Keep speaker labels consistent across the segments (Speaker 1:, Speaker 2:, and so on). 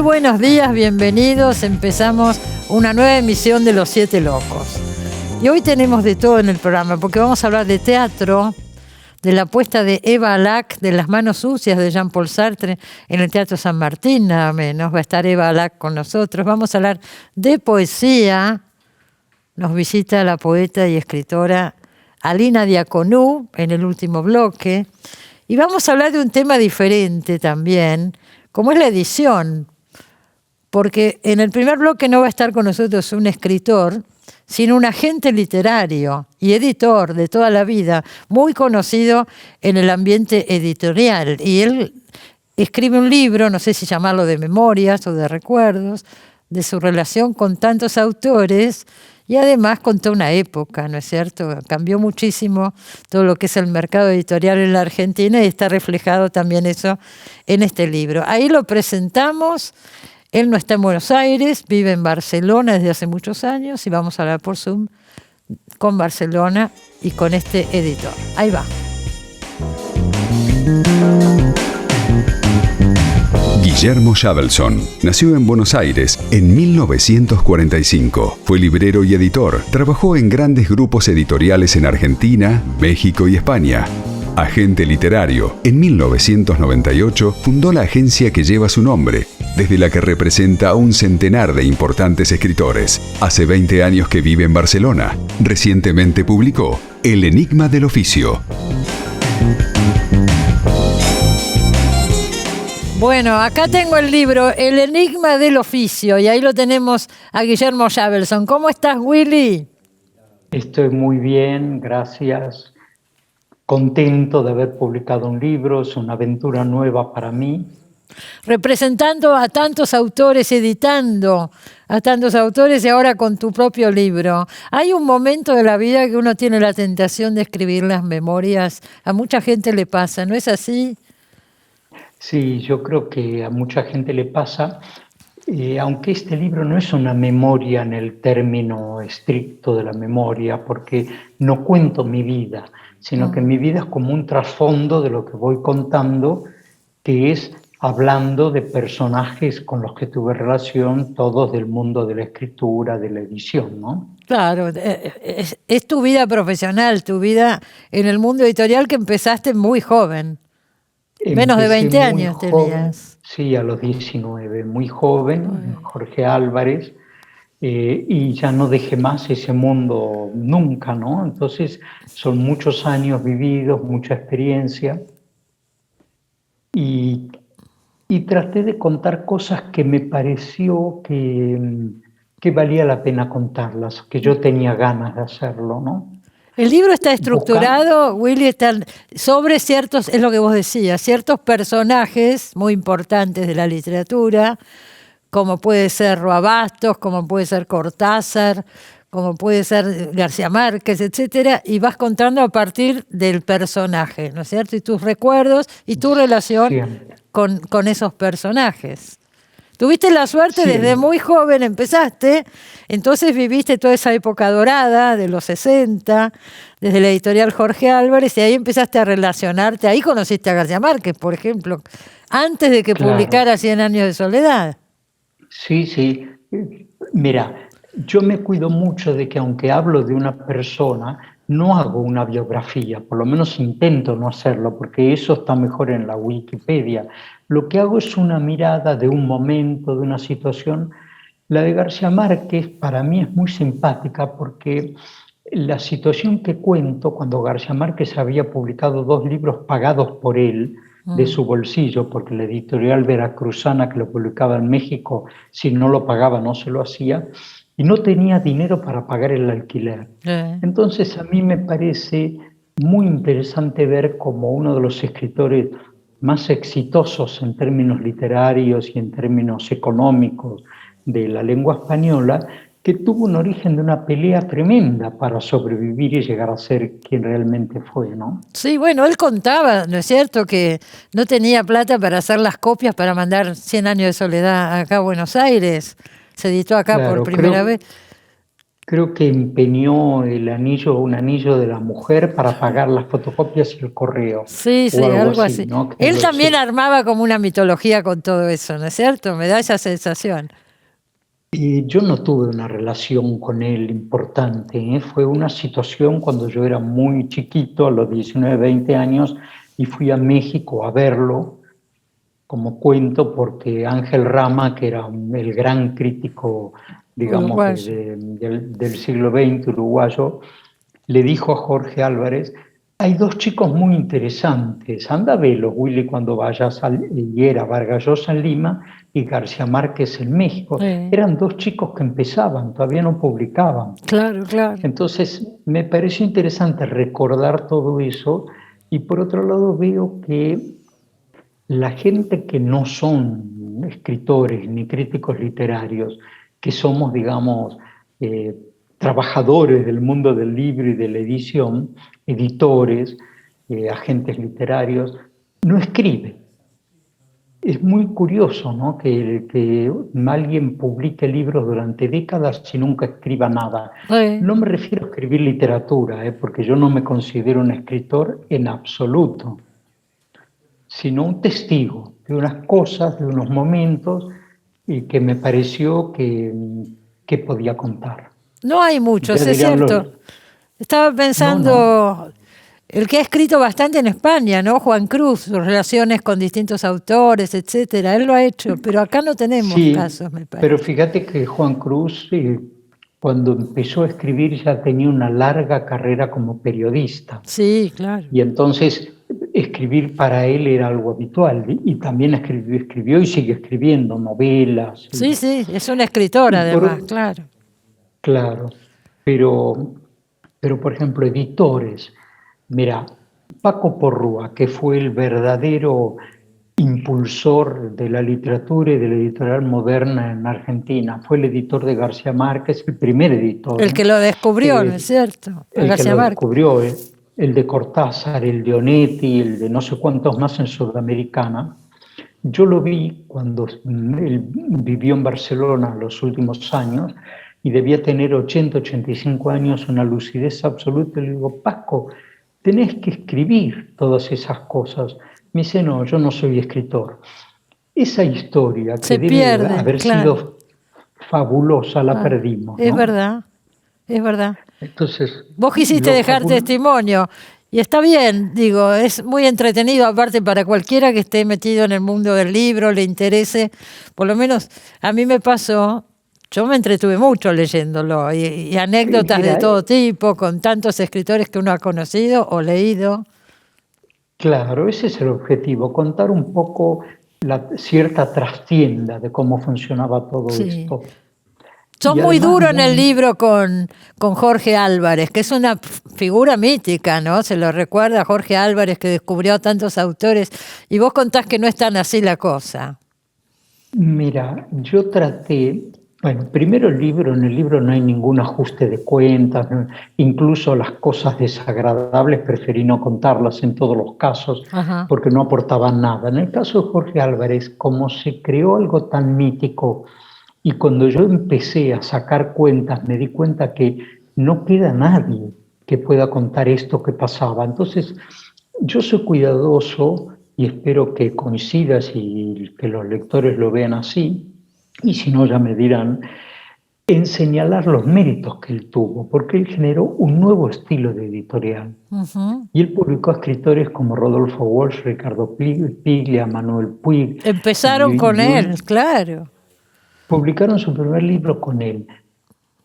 Speaker 1: buenos días, bienvenidos. Empezamos una nueva emisión de Los Siete Locos. Y hoy tenemos de todo en el programa, porque vamos a hablar de teatro, de la puesta de Eva Alac, de Las manos sucias de Jean-Paul Sartre en el Teatro San Martín, nada menos. Va a estar Eva Alac con nosotros. Vamos a hablar de poesía. Nos visita la poeta y escritora Alina Diaconú en el último bloque. Y vamos a hablar de un tema diferente también, como es la edición. Porque en el primer bloque no va a estar con nosotros un escritor, sino un agente literario y editor de toda la vida, muy conocido en el ambiente editorial. Y él escribe un libro, no sé si llamarlo de memorias o de recuerdos, de su relación con tantos autores y además con toda una época, ¿no es cierto? Cambió muchísimo todo lo que es el mercado editorial en la Argentina y está reflejado también eso en este libro. Ahí lo presentamos. Él no está en Buenos Aires, vive en Barcelona desde hace muchos años y vamos a hablar por Zoom con Barcelona y con este editor. Ahí va.
Speaker 2: Guillermo Schavelson nació en Buenos Aires en 1945. Fue librero y editor. Trabajó en grandes grupos editoriales en Argentina, México y España. Agente literario. En 1998 fundó la agencia que lleva su nombre, desde la que representa a un centenar de importantes escritores. Hace 20 años que vive en Barcelona. Recientemente publicó El enigma del oficio.
Speaker 1: Bueno, acá tengo el libro El enigma del oficio y ahí lo tenemos a Guillermo Schavelson. ¿Cómo estás, Willy?
Speaker 3: Estoy muy bien, gracias. Contento de haber publicado un libro, es una aventura nueva para mí.
Speaker 1: Representando a tantos autores, editando a tantos autores y ahora con tu propio libro. Hay un momento de la vida que uno tiene la tentación de escribir las memorias. A mucha gente le pasa, ¿no es así?
Speaker 3: Sí, yo creo que a mucha gente le pasa, aunque este libro no es una memoria en el término estricto de la memoria, porque no cuento mi vida, sino que mi vida es como un trasfondo de lo que voy contando, que es hablando de personajes con los que tuve relación, todos del mundo de la escritura, de la edición, ¿no?
Speaker 1: Claro, es tu vida profesional, tu vida en el mundo editorial que empezaste muy joven. Menos de 20 años tenías.
Speaker 3: Sí, a los 19, muy joven, Jorge Álvarez, y ya no dejé más ese mundo nunca, ¿no? Entonces son muchos años vividos, mucha experiencia, y traté de contar cosas que me pareció que valía la pena contarlas, que yo tenía ganas de hacerlo, ¿no?
Speaker 1: El libro está estructurado, Willy, está sobre ciertos, es lo que vos decías, ciertos personajes muy importantes de la literatura, como puede ser Roa Bastos, como puede ser Cortázar, como puede ser García Márquez, etcétera, y vas contando a partir del personaje, ¿no es cierto? Y tus recuerdos y tu relación con esos personajes. Tuviste la suerte, desde muy joven empezaste, entonces viviste toda esa época dorada de los 60, desde la editorial Jorge Álvarez, y ahí empezaste a relacionarte, ahí conociste a García Márquez, por ejemplo, antes de que publicara 100 años de soledad.
Speaker 3: Sí. Mira, yo me cuido mucho de que aunque hablo de una persona, no hago una biografía, por lo menos intento no hacerlo, porque eso está mejor en la Wikipedia. Lo que hago es una mirada de un momento, de una situación. La de García Márquez para mí es muy simpática porque la situación que cuento, cuando García Márquez había publicado 2 libros pagados por él, de su bolsillo, porque la editorial veracruzana que lo publicaba en México, si no lo pagaba no se lo hacía, y no tenía dinero para pagar el alquiler. Entonces a mí me parece muy interesante ver cómo uno de los escritores más exitosos en términos literarios y en términos económicos de la lengua española, que tuvo un origen de una pelea tremenda para sobrevivir y llegar a ser quien realmente fue, ¿no?
Speaker 1: Sí, bueno, él contaba, ¿no es cierto?, que no tenía plata para hacer las copias para mandar 100 años de soledad acá a Buenos Aires. Se editó acá por primera vez.
Speaker 3: Creo que empeñó un anillo de la mujer para pagar las fotocopias y el correo.
Speaker 1: Sí,
Speaker 3: o
Speaker 1: algo así.
Speaker 3: ¿no?
Speaker 1: Él también armaba como una mitología con todo eso, ¿no es cierto? Me da esa sensación.
Speaker 3: Y yo no tuve una relación con él importante, ¿eh? Fue una situación cuando yo era muy chiquito, a los 19, 20 años, y fui a México a verlo, como cuento, porque Ángel Rama, que era el gran crítico, digamos,
Speaker 1: Uruguayo.
Speaker 3: del siglo XX uruguayo, le dijo a Jorge Álvarez: hay dos chicos muy interesantes, anda a verlos, Willy, cuando vayas. Y era Vargas Llosa en Lima y García Márquez en México.
Speaker 1: Sí.
Speaker 3: Eran dos chicos que empezaban, todavía no publicaban.
Speaker 1: Claro, claro.
Speaker 3: Entonces me pareció interesante recordar todo eso, y por otro lado veo que la gente que no son escritores ni críticos literarios, que somos, digamos, trabajadores del mundo del libro y de la edición, editores, agentes literarios, no escribe. Es muy curioso, ¿no? que alguien publique libros durante décadas y nunca escriba nada.
Speaker 1: Sí.
Speaker 3: No me refiero a escribir literatura, porque yo no me considero un escritor en absoluto, sino un testigo de unas cosas, de unos momentos, y que me pareció que podía contar.
Speaker 1: No hay muchos,
Speaker 3: Ya
Speaker 1: es
Speaker 3: dirán
Speaker 1: cierto. Estaba pensando,
Speaker 3: No.
Speaker 1: el que ha escrito bastante en España, ¿no? Juan Cruz, sus relaciones con distintos autores, etcétera. Él lo ha hecho, pero acá no tenemos
Speaker 3: Sí,
Speaker 1: casos, me
Speaker 3: pero
Speaker 1: parece.
Speaker 3: fíjate que Juan Cruz, cuando empezó a escribir, ya tenía una larga carrera como periodista.
Speaker 1: Sí, claro.
Speaker 3: Y entonces escribir para él era algo habitual. Y también escribió y sigue escribiendo novelas.
Speaker 1: Sí, sí, es un escritor además, claro.
Speaker 3: Claro, pero por ejemplo, editores. Mira, Paco Porrúa, que fue el verdadero impulsor de la literatura y de la editorial moderna en Argentina, fue el editor de García Márquez, el primer editor,
Speaker 1: El que lo descubrió, ¿no es cierto? A
Speaker 3: el que
Speaker 1: García
Speaker 3: lo
Speaker 1: Márquez.
Speaker 3: descubrió, el de Cortázar, el de Onetti, el de no sé cuántos más en Sudamericana. Yo lo vi cuando él vivió en Barcelona los últimos años y debía tener 80, 85 años, una lucidez absoluta. Y le digo: Paco, tenés que escribir todas esas cosas. Me dice: no, yo no soy escritor. Esa historia, que
Speaker 1: Se
Speaker 3: debe
Speaker 1: pierde,
Speaker 3: haber
Speaker 1: claro.
Speaker 3: sido fabulosa, la perdimos,
Speaker 1: Es
Speaker 3: ¿no?
Speaker 1: verdad, es verdad.
Speaker 3: Entonces,
Speaker 1: Vos quisiste dejar testimonio y está bien, digo, es muy entretenido aparte para cualquiera que esté metido en el mundo del libro, le interese, por lo menos a mí me pasó, yo me entretuve mucho leyéndolo y anécdotas de todo tipo, con tantos escritores que uno ha conocido o leído.
Speaker 3: Claro, ese es el objetivo, contar un poco la cierta trastienda de cómo funcionaba todo esto.
Speaker 1: Son muy duros en el libro con Jorge Álvarez, que es una figura mítica, ¿no? Se lo recuerda a Jorge Álvarez, que descubrió a tantos autores, y vos contás que no es tan así la cosa.
Speaker 3: Mira, yo traté, bueno, primero en el libro no hay ningún ajuste de cuentas, incluso las cosas desagradables preferí no contarlas en todos los casos, porque no aportaban nada. En el caso de Jorge Álvarez, como se creó algo tan mítico, y cuando yo empecé a sacar cuentas, me di cuenta que no queda nadie que pueda contar esto que pasaba. Entonces, yo soy cuidadoso, y espero que coincidas y que los lectores lo vean así, y si no ya me dirán, en señalar los méritos que él tuvo, porque él generó un nuevo estilo de editorial. Y él publicó a escritores como Rodolfo Walsh, Ricardo Piglia, Manuel Puig.
Speaker 1: Empezaron con él, claro.
Speaker 3: Publicaron su primer libro con él,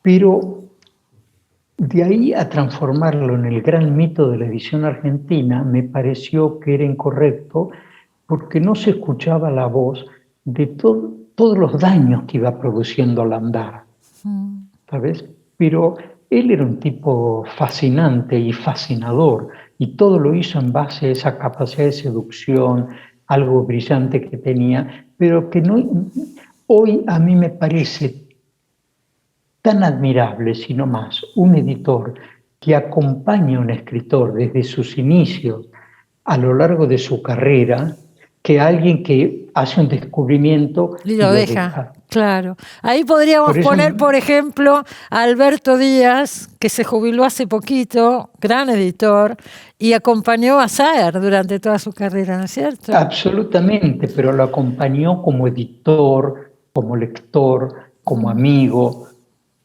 Speaker 3: pero de ahí a transformarlo en el gran mito de la edición argentina, me pareció que era incorrecto, porque no se escuchaba la voz de todos los daños que iba produciendo al andar, ¿sabes? Pero él era un tipo fascinante y fascinador, y todo lo hizo en base a esa capacidad de seducción, algo brillante que tenía, pero que no... Hoy a mí me parece tan admirable, sino más, un editor que acompaña a un escritor desde sus inicios a lo largo de su carrera, que alguien que hace un descubrimiento
Speaker 1: Y lo deja, claro. Ahí podríamos poner, por ejemplo, a Alberto Díaz, que se jubiló hace poquito, gran editor, y acompañó a Saer durante toda su carrera, ¿no es cierto?
Speaker 3: Absolutamente, pero lo acompañó como editor, como lector, como amigo,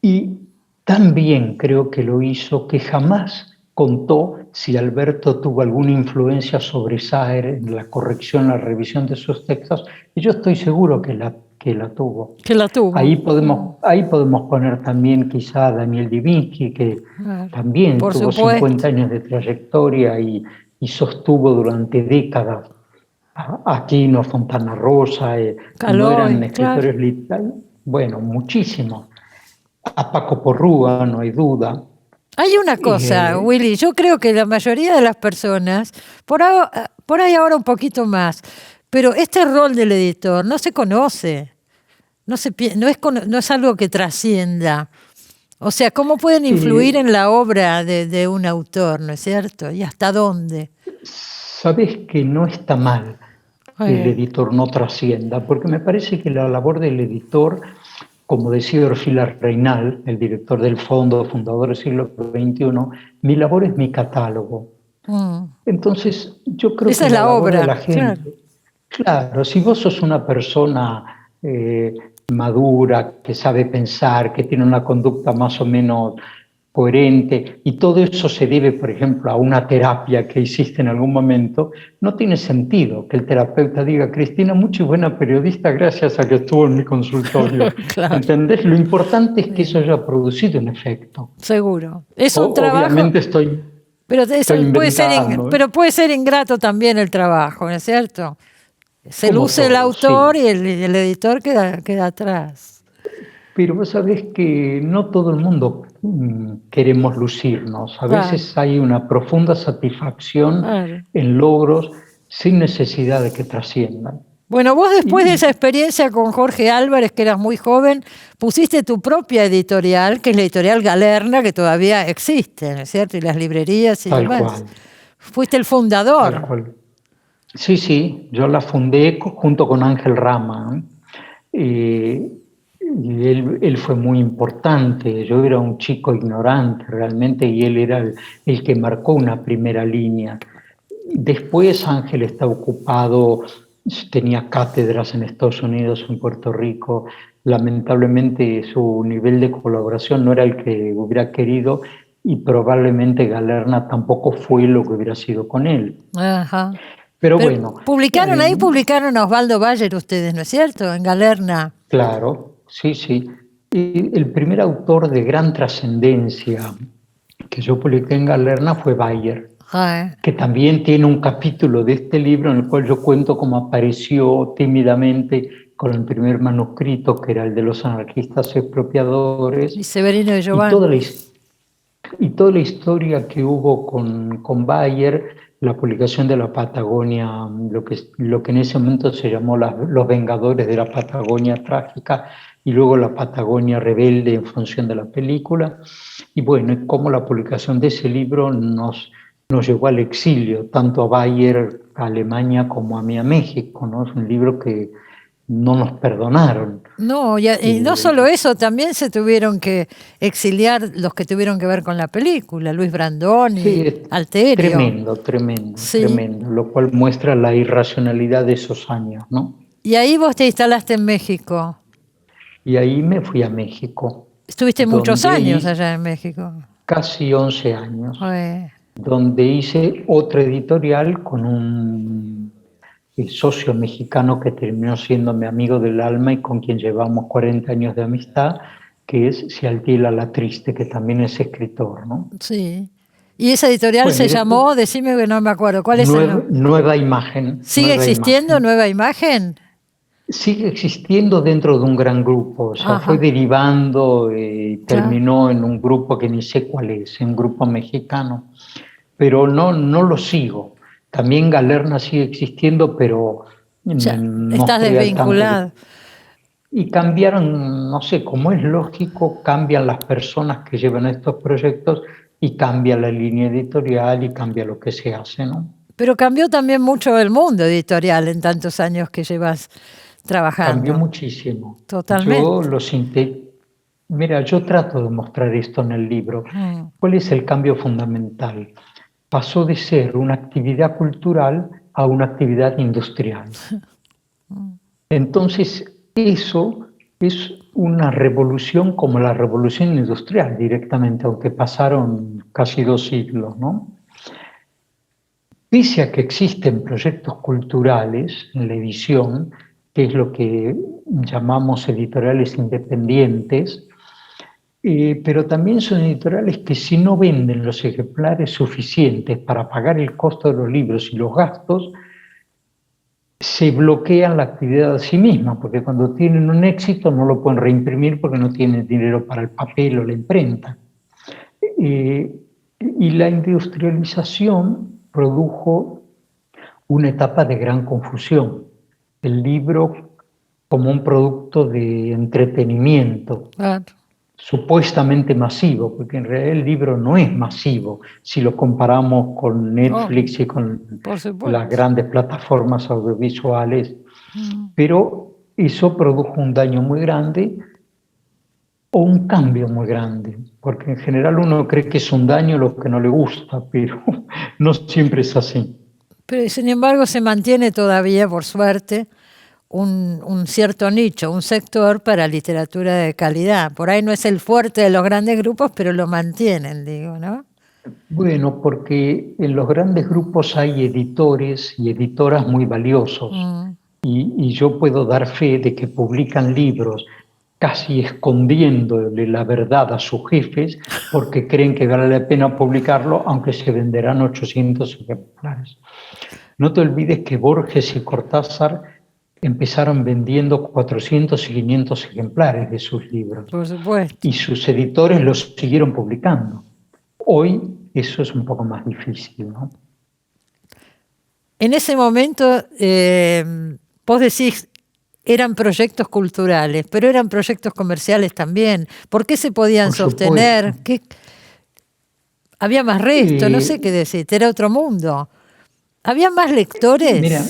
Speaker 3: y también creo que lo hizo que jamás contó si Alberto tuvo alguna influencia sobre Saer en la corrección, la revisión de sus textos, y yo estoy seguro que la tuvo.
Speaker 1: Que la tuvo.
Speaker 3: Ahí podemos poner también quizá a Daniel Divinsky, que también tuvo 50 años de trayectoria y sostuvo durante décadas a Aquino, Fontana Rosa, no eran escritores literarios, bueno, muchísimos. A Paco Porrúa, no hay duda.
Speaker 1: Hay una cosa, Willy, yo creo que la mayoría de las personas, por ahí ahora un poquito más, pero este rol del editor no se conoce, no es algo que trascienda. O sea, ¿cómo pueden influir en la obra de un autor, no es cierto? ¿Y hasta dónde?
Speaker 3: Sabes que no está mal que el editor no trascienda, porque me parece que la labor del editor, como decía Orfila Reynal, el director del Fondo, fundador del siglo XXI, mi labor es mi catálogo. Entonces, yo creo
Speaker 1: esa
Speaker 3: que
Speaker 1: es la obra
Speaker 3: de la gente, claro, si vos sos una persona madura, que sabe pensar, que tiene una conducta más o menos coherente, y todo eso se debe, por ejemplo, a una terapia que hiciste en algún momento, no tiene sentido que el terapeuta diga: Cristina, muy buena periodista gracias a que estuvo en mi consultorio. ¿Entendés? Lo importante es que eso haya producido un efecto.
Speaker 1: Seguro. Es un trabajo.
Speaker 3: Obviamente estoy
Speaker 1: puede ser ingrato también el trabajo, ¿no es cierto? Se luce todo, el autor, sí, y el editor queda atrás.
Speaker 3: Pero vos sabés que no todo el mundo queremos lucirnos. A veces hay una profunda satisfacción en logros sin necesidad de que trasciendan.
Speaker 1: Bueno, vos después de esa experiencia con Jorge Álvarez, que eras muy joven, pusiste tu propia editorial, que es la editorial Galerna, que todavía existe, ¿no es cierto? Y las librerías y demás. Tal cual. Fuiste el fundador.
Speaker 3: Tal cual. Sí, yo la fundé junto con Ángel Rama. Y él fue muy importante. Yo era un chico ignorante realmente y él era el que marcó una primera línea. Después Ángel está ocupado, tenía cátedras en Estados Unidos, en Puerto Rico. Lamentablemente su nivel de colaboración no era el que hubiera querido y probablemente Galerna tampoco fue lo que hubiera sido con él.
Speaker 1: Ajá.
Speaker 3: Pero bueno.
Speaker 1: Publicaron a Osvaldo Bayer ustedes, ¿no es cierto? En Galerna.
Speaker 3: Claro, sí. Y el primer autor de gran trascendencia que yo publiqué en Galerna fue Bayer, que también tiene un capítulo de este libro en el cual yo cuento cómo apareció tímidamente con el primer manuscrito, que era el de los anarquistas expropiadores.
Speaker 1: Y Severino de Giovanni.
Speaker 3: Y toda la historia que hubo con Bayer, la publicación de la Patagonia, lo que en ese momento se llamó Los Vengadores de la Patagonia Trágica, y luego la Patagonia Rebelde en función de la película. Y bueno, y cómo la publicación de ese libro nos llevó al exilio, tanto a Bayer, a Alemania, como a mí a México, ¿no? Es un libro que no nos perdonaron.
Speaker 1: No, y no solo eso, también se tuvieron que exiliar los que tuvieron que ver con la película, Luis Brandoni, sí, Alterio.
Speaker 3: Tremendo, lo cual muestra la irracionalidad de esos años, ¿no?
Speaker 1: Y ahí vos te instalaste en México.
Speaker 3: Y ahí me fui a México.
Speaker 1: Estuviste muchos años allá en México.
Speaker 3: Casi 11 años. Donde hice otra editorial con un socio mexicano que terminó siendo mi amigo del alma y con quien llevamos 40 años de amistad, que es Cialtila La Triste, que también es escritor, ¿no?
Speaker 1: Sí. Y esa editorial se llamó, decime que no me acuerdo, ¿cuál es el nombre?
Speaker 3: Nueva Imagen.
Speaker 1: ¿Sigue existiendo Nueva Imagen?
Speaker 3: Sigue existiendo dentro de un gran grupo, o sea, fue derivando y terminó en un grupo que ni sé cuál es, un grupo mexicano, pero no lo sigo. También Galerna sigue existiendo, pero
Speaker 1: no estás desvinculado.
Speaker 3: Y cambiaron, no sé, como es lógico, cambian las personas que llevan estos proyectos y cambia la línea editorial y cambia lo que se hace, ¿no?
Speaker 1: Pero cambió también mucho el mundo editorial en tantos años que llevas trabajando.
Speaker 3: Cambió muchísimo.
Speaker 1: Totalmente.
Speaker 3: Mira, yo trato de mostrar esto en el libro. ¿Cuál es el cambio fundamental? Pasó de ser una actividad cultural a una actividad industrial. Entonces, eso es una revolución como la revolución industrial directamente, aunque pasaron casi 2 siglos, ¿no? Pese a que existen proyectos culturales en la edición, que es lo que llamamos editoriales independientes, pero también son editoriales que si no venden los ejemplares suficientes para pagar el costo de los libros y los gastos, se bloquean la actividad a sí misma, porque cuando tienen un éxito no lo pueden reimprimir porque no tienen dinero para el papel o la imprenta. Y la industrialización produjo una etapa de gran confusión. El libro como un producto de entretenimiento, supuestamente masivo, porque en realidad el libro no es masivo si lo comparamos con Netflix y con las grandes plataformas audiovisuales. Pero eso produjo un daño muy grande o un cambio muy grande, porque en general uno cree que es un daño lo que no le gusta, pero no siempre es así.
Speaker 1: Pero sin embargo se mantiene todavía, por suerte, un cierto nicho, un sector para literatura de calidad. Por ahí no es el fuerte de los grandes grupos, pero lo mantienen, digo, ¿no?
Speaker 3: Bueno, porque en los grandes grupos hay editores y editoras muy valiosos. Y yo puedo dar fe de que publican libros casi escondiéndole la verdad a sus jefes porque creen que vale la pena publicarlo, aunque se venderán 800 ejemplares. No te olvides que Borges y Cortázar empezaron vendiendo 400 y 500 ejemplares de sus libros.
Speaker 1: Por supuesto.
Speaker 3: Y sus editores los siguieron publicando. Hoy eso es un poco más difícil, ¿no?
Speaker 1: En ese momento, vos decís, eran proyectos culturales, pero eran proyectos comerciales también. ¿Por qué se podían sostener? Había más resto, no sé qué decirte, era otro mundo. ¿Había más lectores?
Speaker 3: Mira,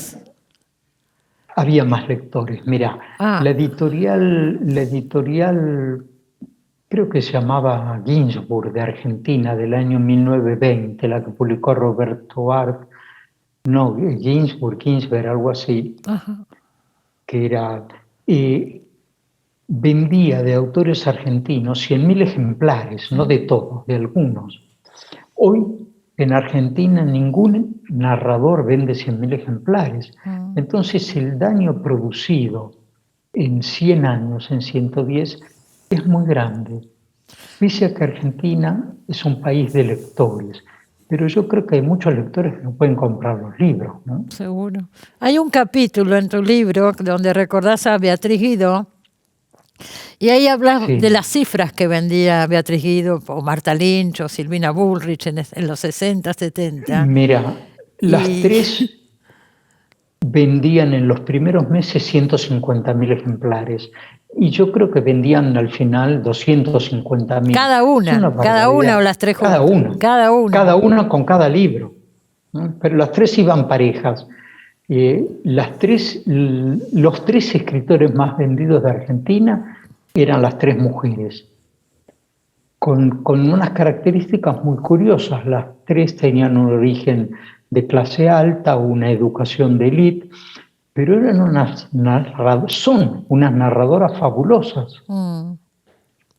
Speaker 3: había más lectores. Mira, la editorial creo que se llamaba Ginsburg de Argentina, del año 1920, la que publicó Roberto Art. No, Ginsberg, algo así. Que era, vendía de autores argentinos 100.000 ejemplares, no de todos, de algunos. Hoy en Argentina ningún narrador vende 100.000 ejemplares. Entonces el daño producido en 100 años, en 110, es muy grande. Pese a que Argentina es un país de lectores, pero yo creo que hay muchos lectores que no pueden comprar los libros, ¿no?
Speaker 1: Seguro. Hay un capítulo en tu libro donde recordás a Beatriz Guido y ahí hablas de las cifras que vendía Beatriz Guido o Marta Lynch o Silvina Bullrich en los 60, 70.
Speaker 3: Mira, las tres vendían en los primeros meses 150.000 ejemplares. Y yo creo que vendían al final 250.000.
Speaker 1: Cada una o las tres juntas.
Speaker 3: Cada una con cada libro, ¿no? Pero las tres iban parejas. Los tres escritores más vendidos de Argentina eran las tres mujeres, con unas características muy curiosas. Las tres tenían un origen de clase alta, una educación de élite, pero son unas narradoras fabulosas.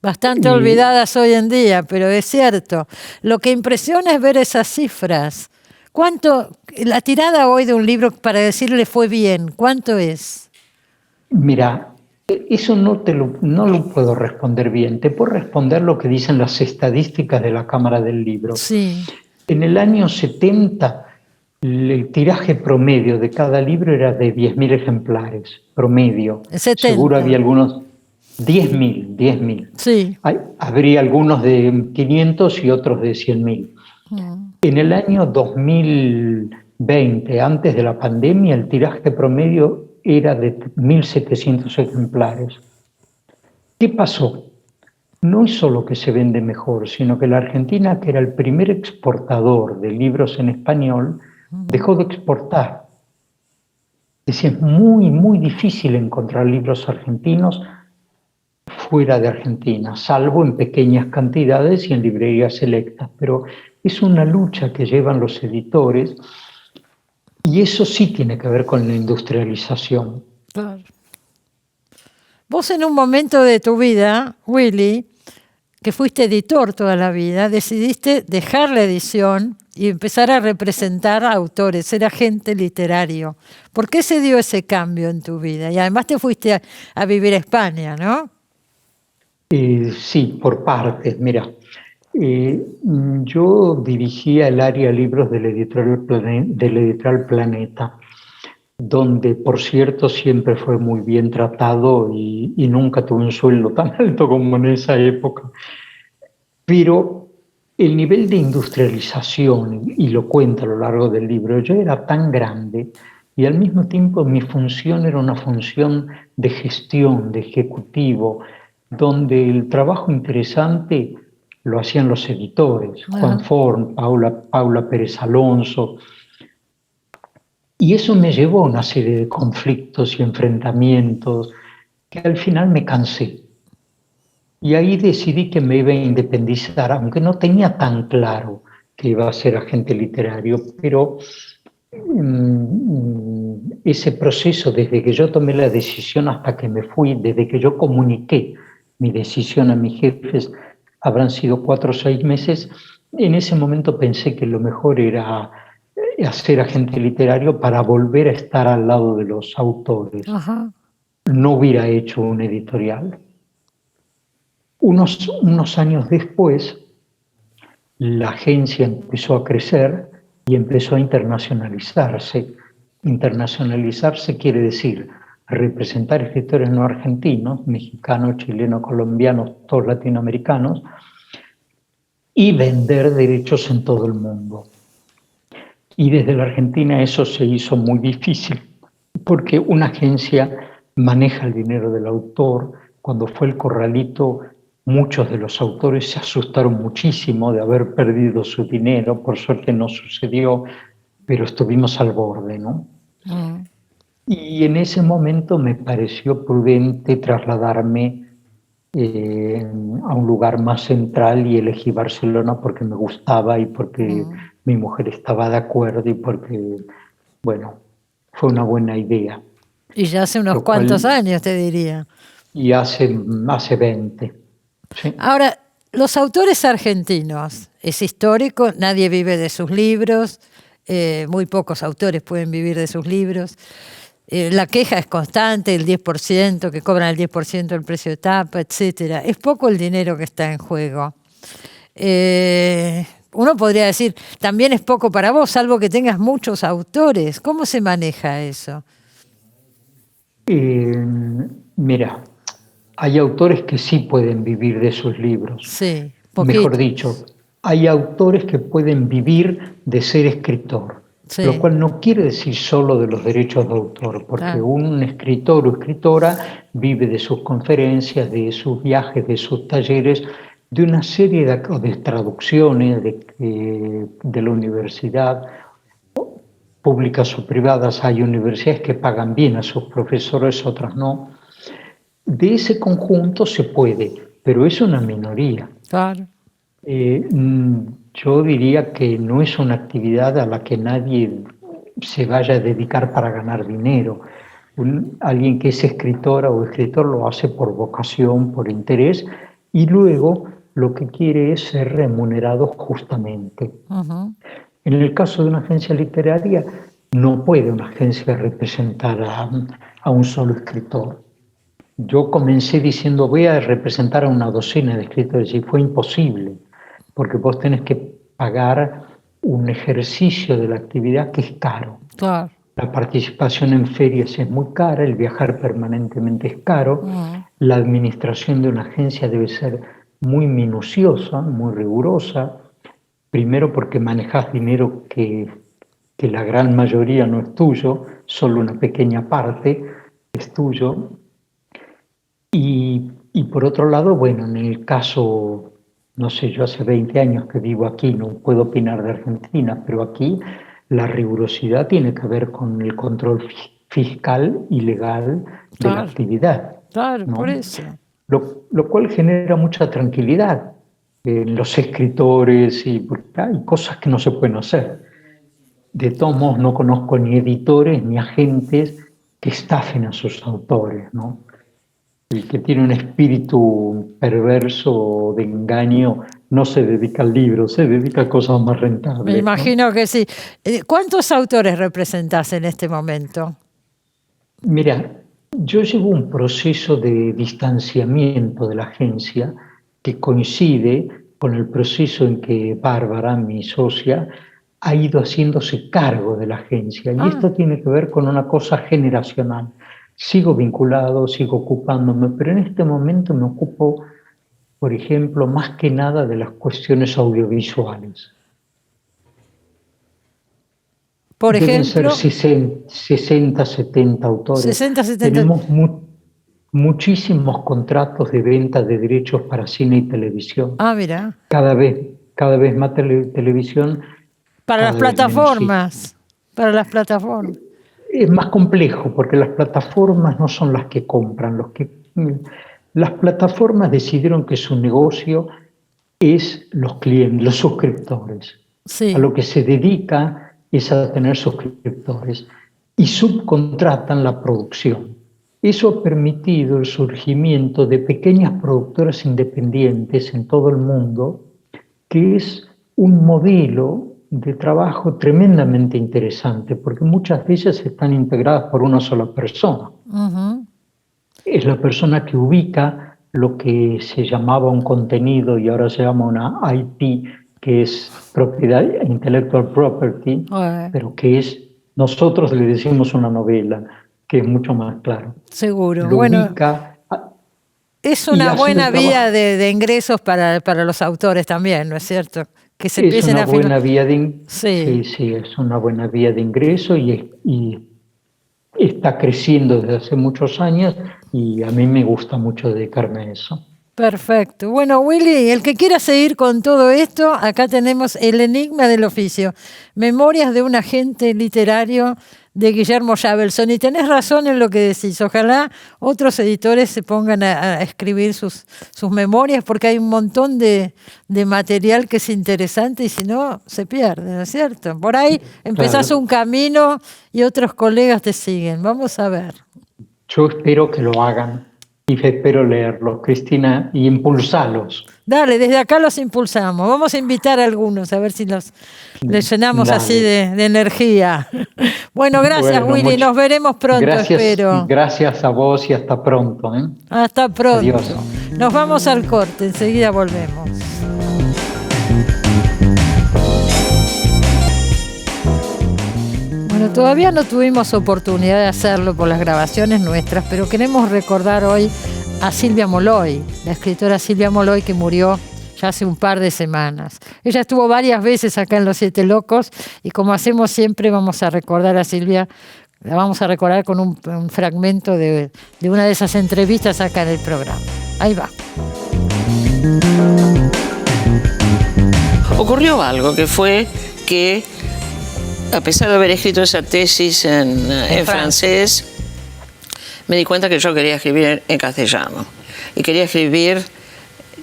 Speaker 1: Bastante olvidadas hoy en día, pero es cierto. Lo que impresiona es ver esas cifras. La tirada hoy de un libro para decirle fue bien, ¿cuánto es?
Speaker 3: Mira, eso no lo puedo responder bien. Te puedo responder lo que dicen las estadísticas de la Cámara del Libro.
Speaker 1: Sí.
Speaker 3: En el año 70, el tiraje promedio de cada libro era de 10.000 ejemplares, promedio.
Speaker 1: 70.
Speaker 3: Seguro había algunos, 10.000.
Speaker 1: Sí.
Speaker 3: Habría algunos de 500 y otros de 100.000. En el año 2020, antes de la pandemia, el tiraje promedio era de 1.700 ejemplares. ¿Qué pasó? No es solo que se vende mejor, sino que la Argentina, que era el primer exportador de libros en español, dejó de exportar. Es decir, es muy, muy difícil encontrar libros argentinos fuera de Argentina, salvo en pequeñas cantidades y en librerías selectas, pero es una lucha que llevan los editores y eso sí tiene que ver con la industrialización.
Speaker 1: Claro. Vos en un momento de tu vida, Willy, que fuiste editor toda la vida, decidiste dejar la edición y empezar a representar a autores, ser agente literario. ¿Por qué se dio ese cambio en tu vida? Y además te fuiste a vivir a España, ¿no?
Speaker 3: Sí, por partes. Mira, yo dirigía el área libros del editorial Planeta, donde, por cierto, siempre fue muy bien tratado y nunca tuve un sueldo tan alto como en esa época. Pero el nivel de industrialización, y lo cuento a lo largo del libro, yo era tan grande y al mismo tiempo mi función era una función de gestión, de ejecutivo, donde el trabajo interesante lo hacían los editores, Juan Forn, Paula Pérez Alonso, y eso me llevó a una serie de conflictos y enfrentamientos que al final me cansé. Y ahí decidí que me iba a independizar, aunque no tenía tan claro que iba a ser agente literario, pero ese proceso, desde que yo tomé la decisión hasta que me fui, desde que yo comuniqué mi decisión a mis jefes, habrán sido 4 o 6 meses, en ese momento pensé que lo mejor era hacer agente literario para volver a estar al lado de los autores.
Speaker 1: Ajá.
Speaker 3: No hubiera hecho un editorial. Unos años después, la agencia empezó a crecer y empezó a internacionalizarse. Internacionalizarse quiere decir representar escritores no argentinos, mexicanos, chilenos, colombianos, todos latinoamericanos, y vender derechos en todo el mundo. Y desde la Argentina eso se hizo muy difícil, porque una agencia maneja el dinero del autor. Cuando fue el corralito, muchos de los autores se asustaron muchísimo de haber perdido su dinero. Por suerte no sucedió, pero estuvimos al borde, ¿no? Y en ese momento me pareció prudente trasladarme a un lugar más central y elegí Barcelona porque me gustaba y porque mi mujer estaba de acuerdo y porque, bueno, fue una buena idea.
Speaker 1: Y ya hace unos cuantos años, te diría.
Speaker 3: Y hace 20. ¿Sí?
Speaker 1: Ahora, los autores argentinos, es histórico, nadie vive de sus libros, muy pocos autores pueden vivir de sus libros. La queja es constante, el 10%, que cobran el 10% del precio de tapa, etc. Es poco el dinero que está en juego. Uno podría decir, también es poco para vos, salvo que tengas muchos autores. ¿Cómo se maneja eso?
Speaker 3: Mira, hay autores que sí pueden vivir de sus libros.
Speaker 1: Sí,
Speaker 3: poquito. Mejor dicho, hay autores que pueden vivir de ser escritor. Sí. Lo cual no quiere decir solo de los derechos de autor, porque un escritor o escritora vive de sus conferencias, de sus viajes, de sus talleres, de una serie de traducciones de la universidad, públicas o privadas. Hay universidades que pagan bien a sus profesores, otras no. De ese conjunto se puede, pero es una minoría.
Speaker 1: Claro.
Speaker 3: Yo diría que no es una actividad a la que nadie se vaya a dedicar para ganar dinero. Alguien que es escritora o escritor lo hace por vocación, por interés, y luego lo que quiere es ser remunerado justamente. Uh-huh. En el caso de una agencia literaria, no puede una agencia representar a un solo escritor. Yo comencé diciendo, voy a representar a una docena de escritores, y fue imposible, porque vos tenés que pagar un ejercicio de la actividad que es caro.
Speaker 1: Claro.
Speaker 3: La participación en ferias es muy cara, el viajar permanentemente es caro, la administración de una agencia debe ser muy minuciosa, muy rigurosa, primero porque manejas dinero que la gran mayoría no es tuyo, solo una pequeña parte es tuyo. Y por otro lado, bueno, en el caso, no sé, yo hace 20 años que vivo aquí, no puedo opinar de Argentina, pero aquí La rigurosidad tiene que ver con el control fiscal y legal de la actividad.
Speaker 1: Claro,
Speaker 3: ¿no?
Speaker 1: por eso.
Speaker 3: Lo cual genera mucha tranquilidad en los escritores, porque hay cosas que no se pueden hacer. De todos modos, no conozco ni editores ni agentes que estafen a sus autores, ¿no? El que tiene un espíritu perverso de engaño no se dedica al libro, se dedica a cosas más rentables.
Speaker 1: Me imagino, ¿no? Que sí. ¿Cuántos autores representás en este momento?
Speaker 3: Mira, yo llevo un proceso de distanciamiento de la agencia que coincide con el proceso en que Bárbara, mi socia, ha ido haciéndose cargo de la agencia. Y esto tiene que ver con una cosa generacional. Sigo vinculado, sigo ocupándome, pero en este momento me ocupo, por ejemplo, más que nada de las cuestiones audiovisuales.
Speaker 1: Por
Speaker 3: Deben
Speaker 1: ejemplo,
Speaker 3: ser 60, 70 autores.
Speaker 1: 60, 70.
Speaker 3: Tenemos muchísimos contratos de venta de derechos para cine y televisión.
Speaker 1: Mira.
Speaker 3: Cada vez más televisión.
Speaker 1: Para las plataformas. Para las plataformas.
Speaker 3: Es más complejo porque las plataformas no son las que compran. Las plataformas decidieron que su negocio es los clientes, los suscriptores.
Speaker 1: Sí.
Speaker 3: A lo que se dedica es a tener suscriptores y subcontratan la producción. Eso ha permitido el surgimiento de pequeñas productoras independientes en todo el mundo, que es un modelo de trabajo tremendamente interesante, porque muchas de ellas están integradas por una sola persona. Es la persona que ubica lo que se llamaba un contenido y ahora se llama una IP, que es propiedad intellectual property, pero que es, nosotros le decimos una novela, que es mucho más claro.
Speaker 1: Seguro.
Speaker 3: Lo
Speaker 1: bueno,
Speaker 3: ubica,
Speaker 1: es una buena vía de ingresos para los autores también, ¿no es cierto? Que se empiecen a
Speaker 3: buena vía de
Speaker 1: sí,
Speaker 3: es una buena vía de ingreso y está creciendo desde hace muchos años y a mí me gusta mucho dedicarme a eso.
Speaker 1: Perfecto. Bueno, Willy, el que quiera seguir con todo esto, acá tenemos El enigma del oficio, Memorias de un agente literario de Guillermo Schavelson. Y tenés razón en lo que decís. Ojalá otros editores se pongan a escribir sus memorias, porque hay un montón de material que es interesante y si no, se pierde, ¿no es cierto? Por ahí empezás un camino y otros colegas te siguen. Vamos a ver.
Speaker 3: Yo espero que lo hagan. Y espero leerlos, Cristina, y impulsarlos.
Speaker 1: Dale, desde acá los impulsamos. Vamos a invitar a algunos, a ver si les llenamos así de energía. Bueno, gracias, Willy. Nos veremos pronto, espero.
Speaker 3: Gracias a vos y hasta pronto.
Speaker 1: Hasta pronto.
Speaker 3: Adiós.
Speaker 1: Nos vamos al corte, enseguida volvemos. Bueno, todavía no tuvimos oportunidad de hacerlo por las grabaciones nuestras, pero queremos recordar hoy a Silvia Molloy, la escritora Silvia Molloy, que murió ya hace un par de semanas. Ella estuvo varias veces acá en Los Siete Locos y como hacemos siempre vamos a recordar a Silvia, la vamos a recordar con un fragmento de una de esas entrevistas acá en el programa. Ahí va.
Speaker 4: Ocurrió algo que fue que a pesar de haber escrito esa tesis en francés, me di cuenta que yo quería escribir en castellano. Y quería escribir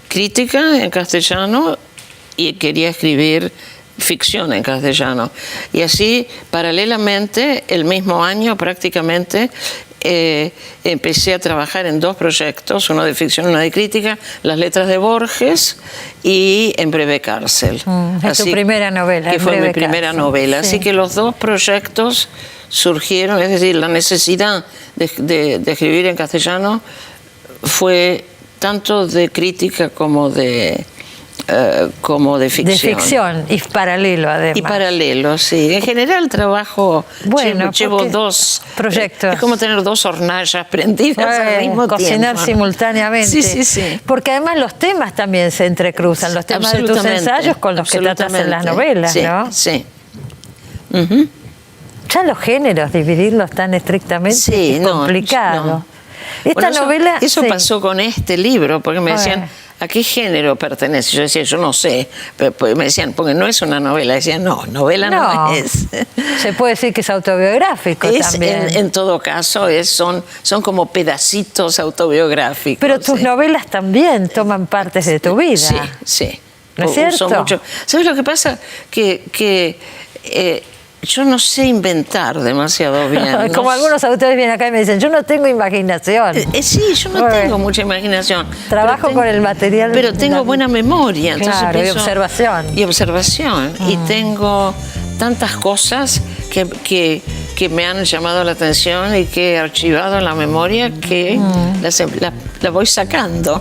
Speaker 4: crítica en castellano y quería escribir ficción en castellano. Y así, paralelamente, el mismo año prácticamente, empecé a trabajar en dos proyectos, uno de ficción y uno de crítica, Las letras de Borges y En breve cárcel.
Speaker 1: Es tu primera novela.
Speaker 4: Que fue mi primera novela. Sí. Así que los dos proyectos surgieron, es decir, la necesidad de escribir en castellano fue tanto de crítica como de ficción.
Speaker 1: De ficción y paralelo, además.
Speaker 4: Y paralelo, sí. En general trabajo, llevo dos
Speaker 1: proyectos.
Speaker 4: Es como tener dos hornallas prendidas al mismo
Speaker 1: cocinar
Speaker 4: tiempo.
Speaker 1: Simultáneamente.
Speaker 4: Sí.
Speaker 1: Porque además los temas también se entrecruzan, los temas de tus ensayos con los que tratas en las novelas, ¿no?
Speaker 4: Sí.
Speaker 1: Ya los géneros, dividirlos tan estrictamente es complicado.
Speaker 4: No.
Speaker 1: Esta novela...
Speaker 4: Eso pasó con este libro, porque me decían, ¿a qué género pertenece? Yo decía, yo no sé. Pero me decían, porque no es una novela. Decían, no, novela no es.
Speaker 1: Se puede decir que es autobiográfico también.
Speaker 4: En todo caso, son como pedacitos autobiográficos.
Speaker 1: Pero tus novelas también toman partes de tu vida.
Speaker 4: Sí, sí.
Speaker 1: ¿No es cierto?
Speaker 4: Mucho. ¿Sabes lo que pasa? Que yo no sé inventar demasiado bien.
Speaker 1: Como algunos autores vienen acá y me dicen, yo no tengo imaginación.
Speaker 4: Sí, yo no tengo mucha imaginación.
Speaker 1: Trabajo con el material.
Speaker 4: Pero tengo buena memoria. Entonces
Speaker 1: claro, y observación.
Speaker 4: Y observación. Y tengo tantas cosas que me han llamado la atención y que he archivado en la memoria que la voy sacando.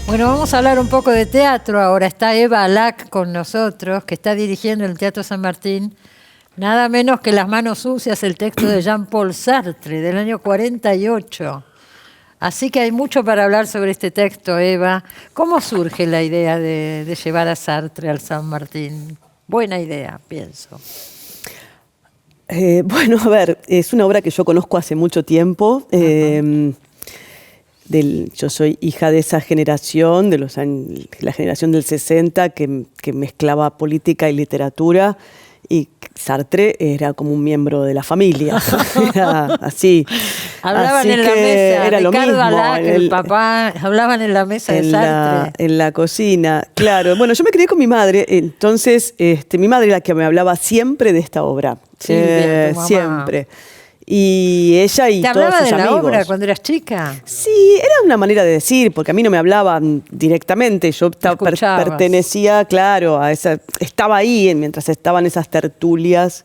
Speaker 1: Bueno, vamos a hablar un poco de teatro. Ahora está Eva Alac con nosotros, que está dirigiendo el Teatro San Martín. Nada menos que Las manos sucias, el texto de Jean-Paul Sartre, del año 48. Así que hay mucho para hablar sobre este texto, Eva. ¿Cómo surge la idea de llevar a Sartre al San Martín? Buena idea, pienso.
Speaker 5: Bueno, a ver, es una obra que yo conozco hace mucho tiempo. Yo soy hija de esa generación, de la generación del 60, que mezclaba política y literatura, y Sartre era como un miembro de la familia. Era así.
Speaker 1: Hablaban
Speaker 5: así
Speaker 1: en la mesa,
Speaker 5: era lo
Speaker 1: Ricardo
Speaker 5: mismo.
Speaker 1: Alac, el papá, hablaban en la mesa de Sartre.
Speaker 5: En la cocina, claro. Bueno, yo me crié con mi madre, entonces mi madre era la que me hablaba siempre de esta obra.
Speaker 1: Silvia, tu mamá.
Speaker 5: Siempre. Y ella y
Speaker 1: ¿Te
Speaker 5: todos
Speaker 1: hablaba
Speaker 5: sus
Speaker 1: de la
Speaker 5: amigos.
Speaker 1: obra cuando eras chica?
Speaker 5: Sí, era una manera de decir, porque a mí no me hablaban directamente. Yo pertenecía, claro, estaba ahí mientras estaban esas tertulias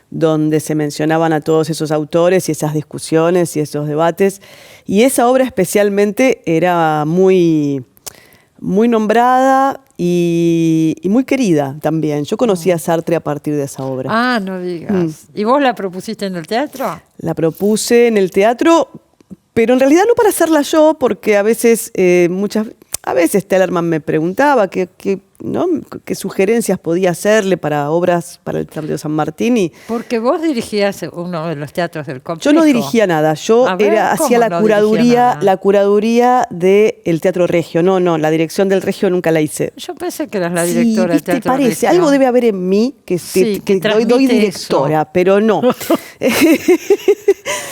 Speaker 5: donde se mencionaban a todos esos autores y esas discusiones y esos debates. Y esa obra especialmente era muy, muy nombrada y muy querida también. Yo conocí a Sartre a partir de esa obra.
Speaker 1: Ah, no digas. ¿Y vos la propusiste en el teatro?
Speaker 5: La propuse en el teatro, pero en realidad no para hacerla yo, porque a veces Tellerman me preguntaba qué sugerencias podía hacerle para obras para el Teatro San Martín.
Speaker 1: Porque vos dirigías uno de los teatros del complejo.
Speaker 5: Yo no dirigía nada, yo hacía la curaduría del Teatro Regio. No, la dirección del Regio nunca la hice.
Speaker 1: Yo pensé que eras la directora del Teatro
Speaker 5: parece,
Speaker 1: Regio.
Speaker 5: algo debe haber en mí que doy directora, eso. Pero no.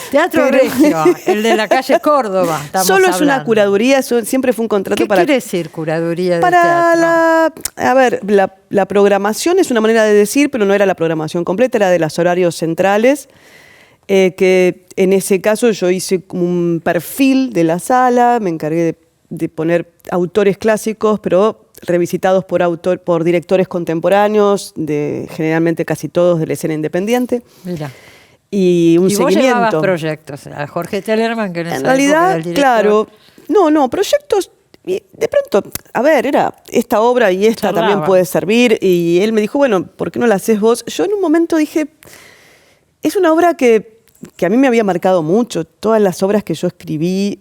Speaker 1: Teatro Regio, el de la calle Córdoba.
Speaker 5: Solo es una curaduría, siempre fue un contrato para...
Speaker 1: ¿Qué quiere decir curaduría de
Speaker 5: teatro?
Speaker 1: teatro?
Speaker 5: La programación es una manera de decir, pero no era la programación completa, era de los horarios centrales, que en ese caso yo hice como un perfil de la sala, me encargué de poner autores clásicos, pero revisitados por directores contemporáneos, generalmente casi todos de la escena independiente.
Speaker 1: Mira.
Speaker 5: Y un seguimiento.
Speaker 1: Vos llevabas proyectos, a Jorge Tellerman, que
Speaker 5: en realidad, claro, proyectos. Y de pronto, era esta obra y esta también puede servir. Y él me dijo, bueno, ¿por qué no la haces vos? Yo en un momento dije, es una obra que a mí me había marcado mucho. Todas las obras que yo escribí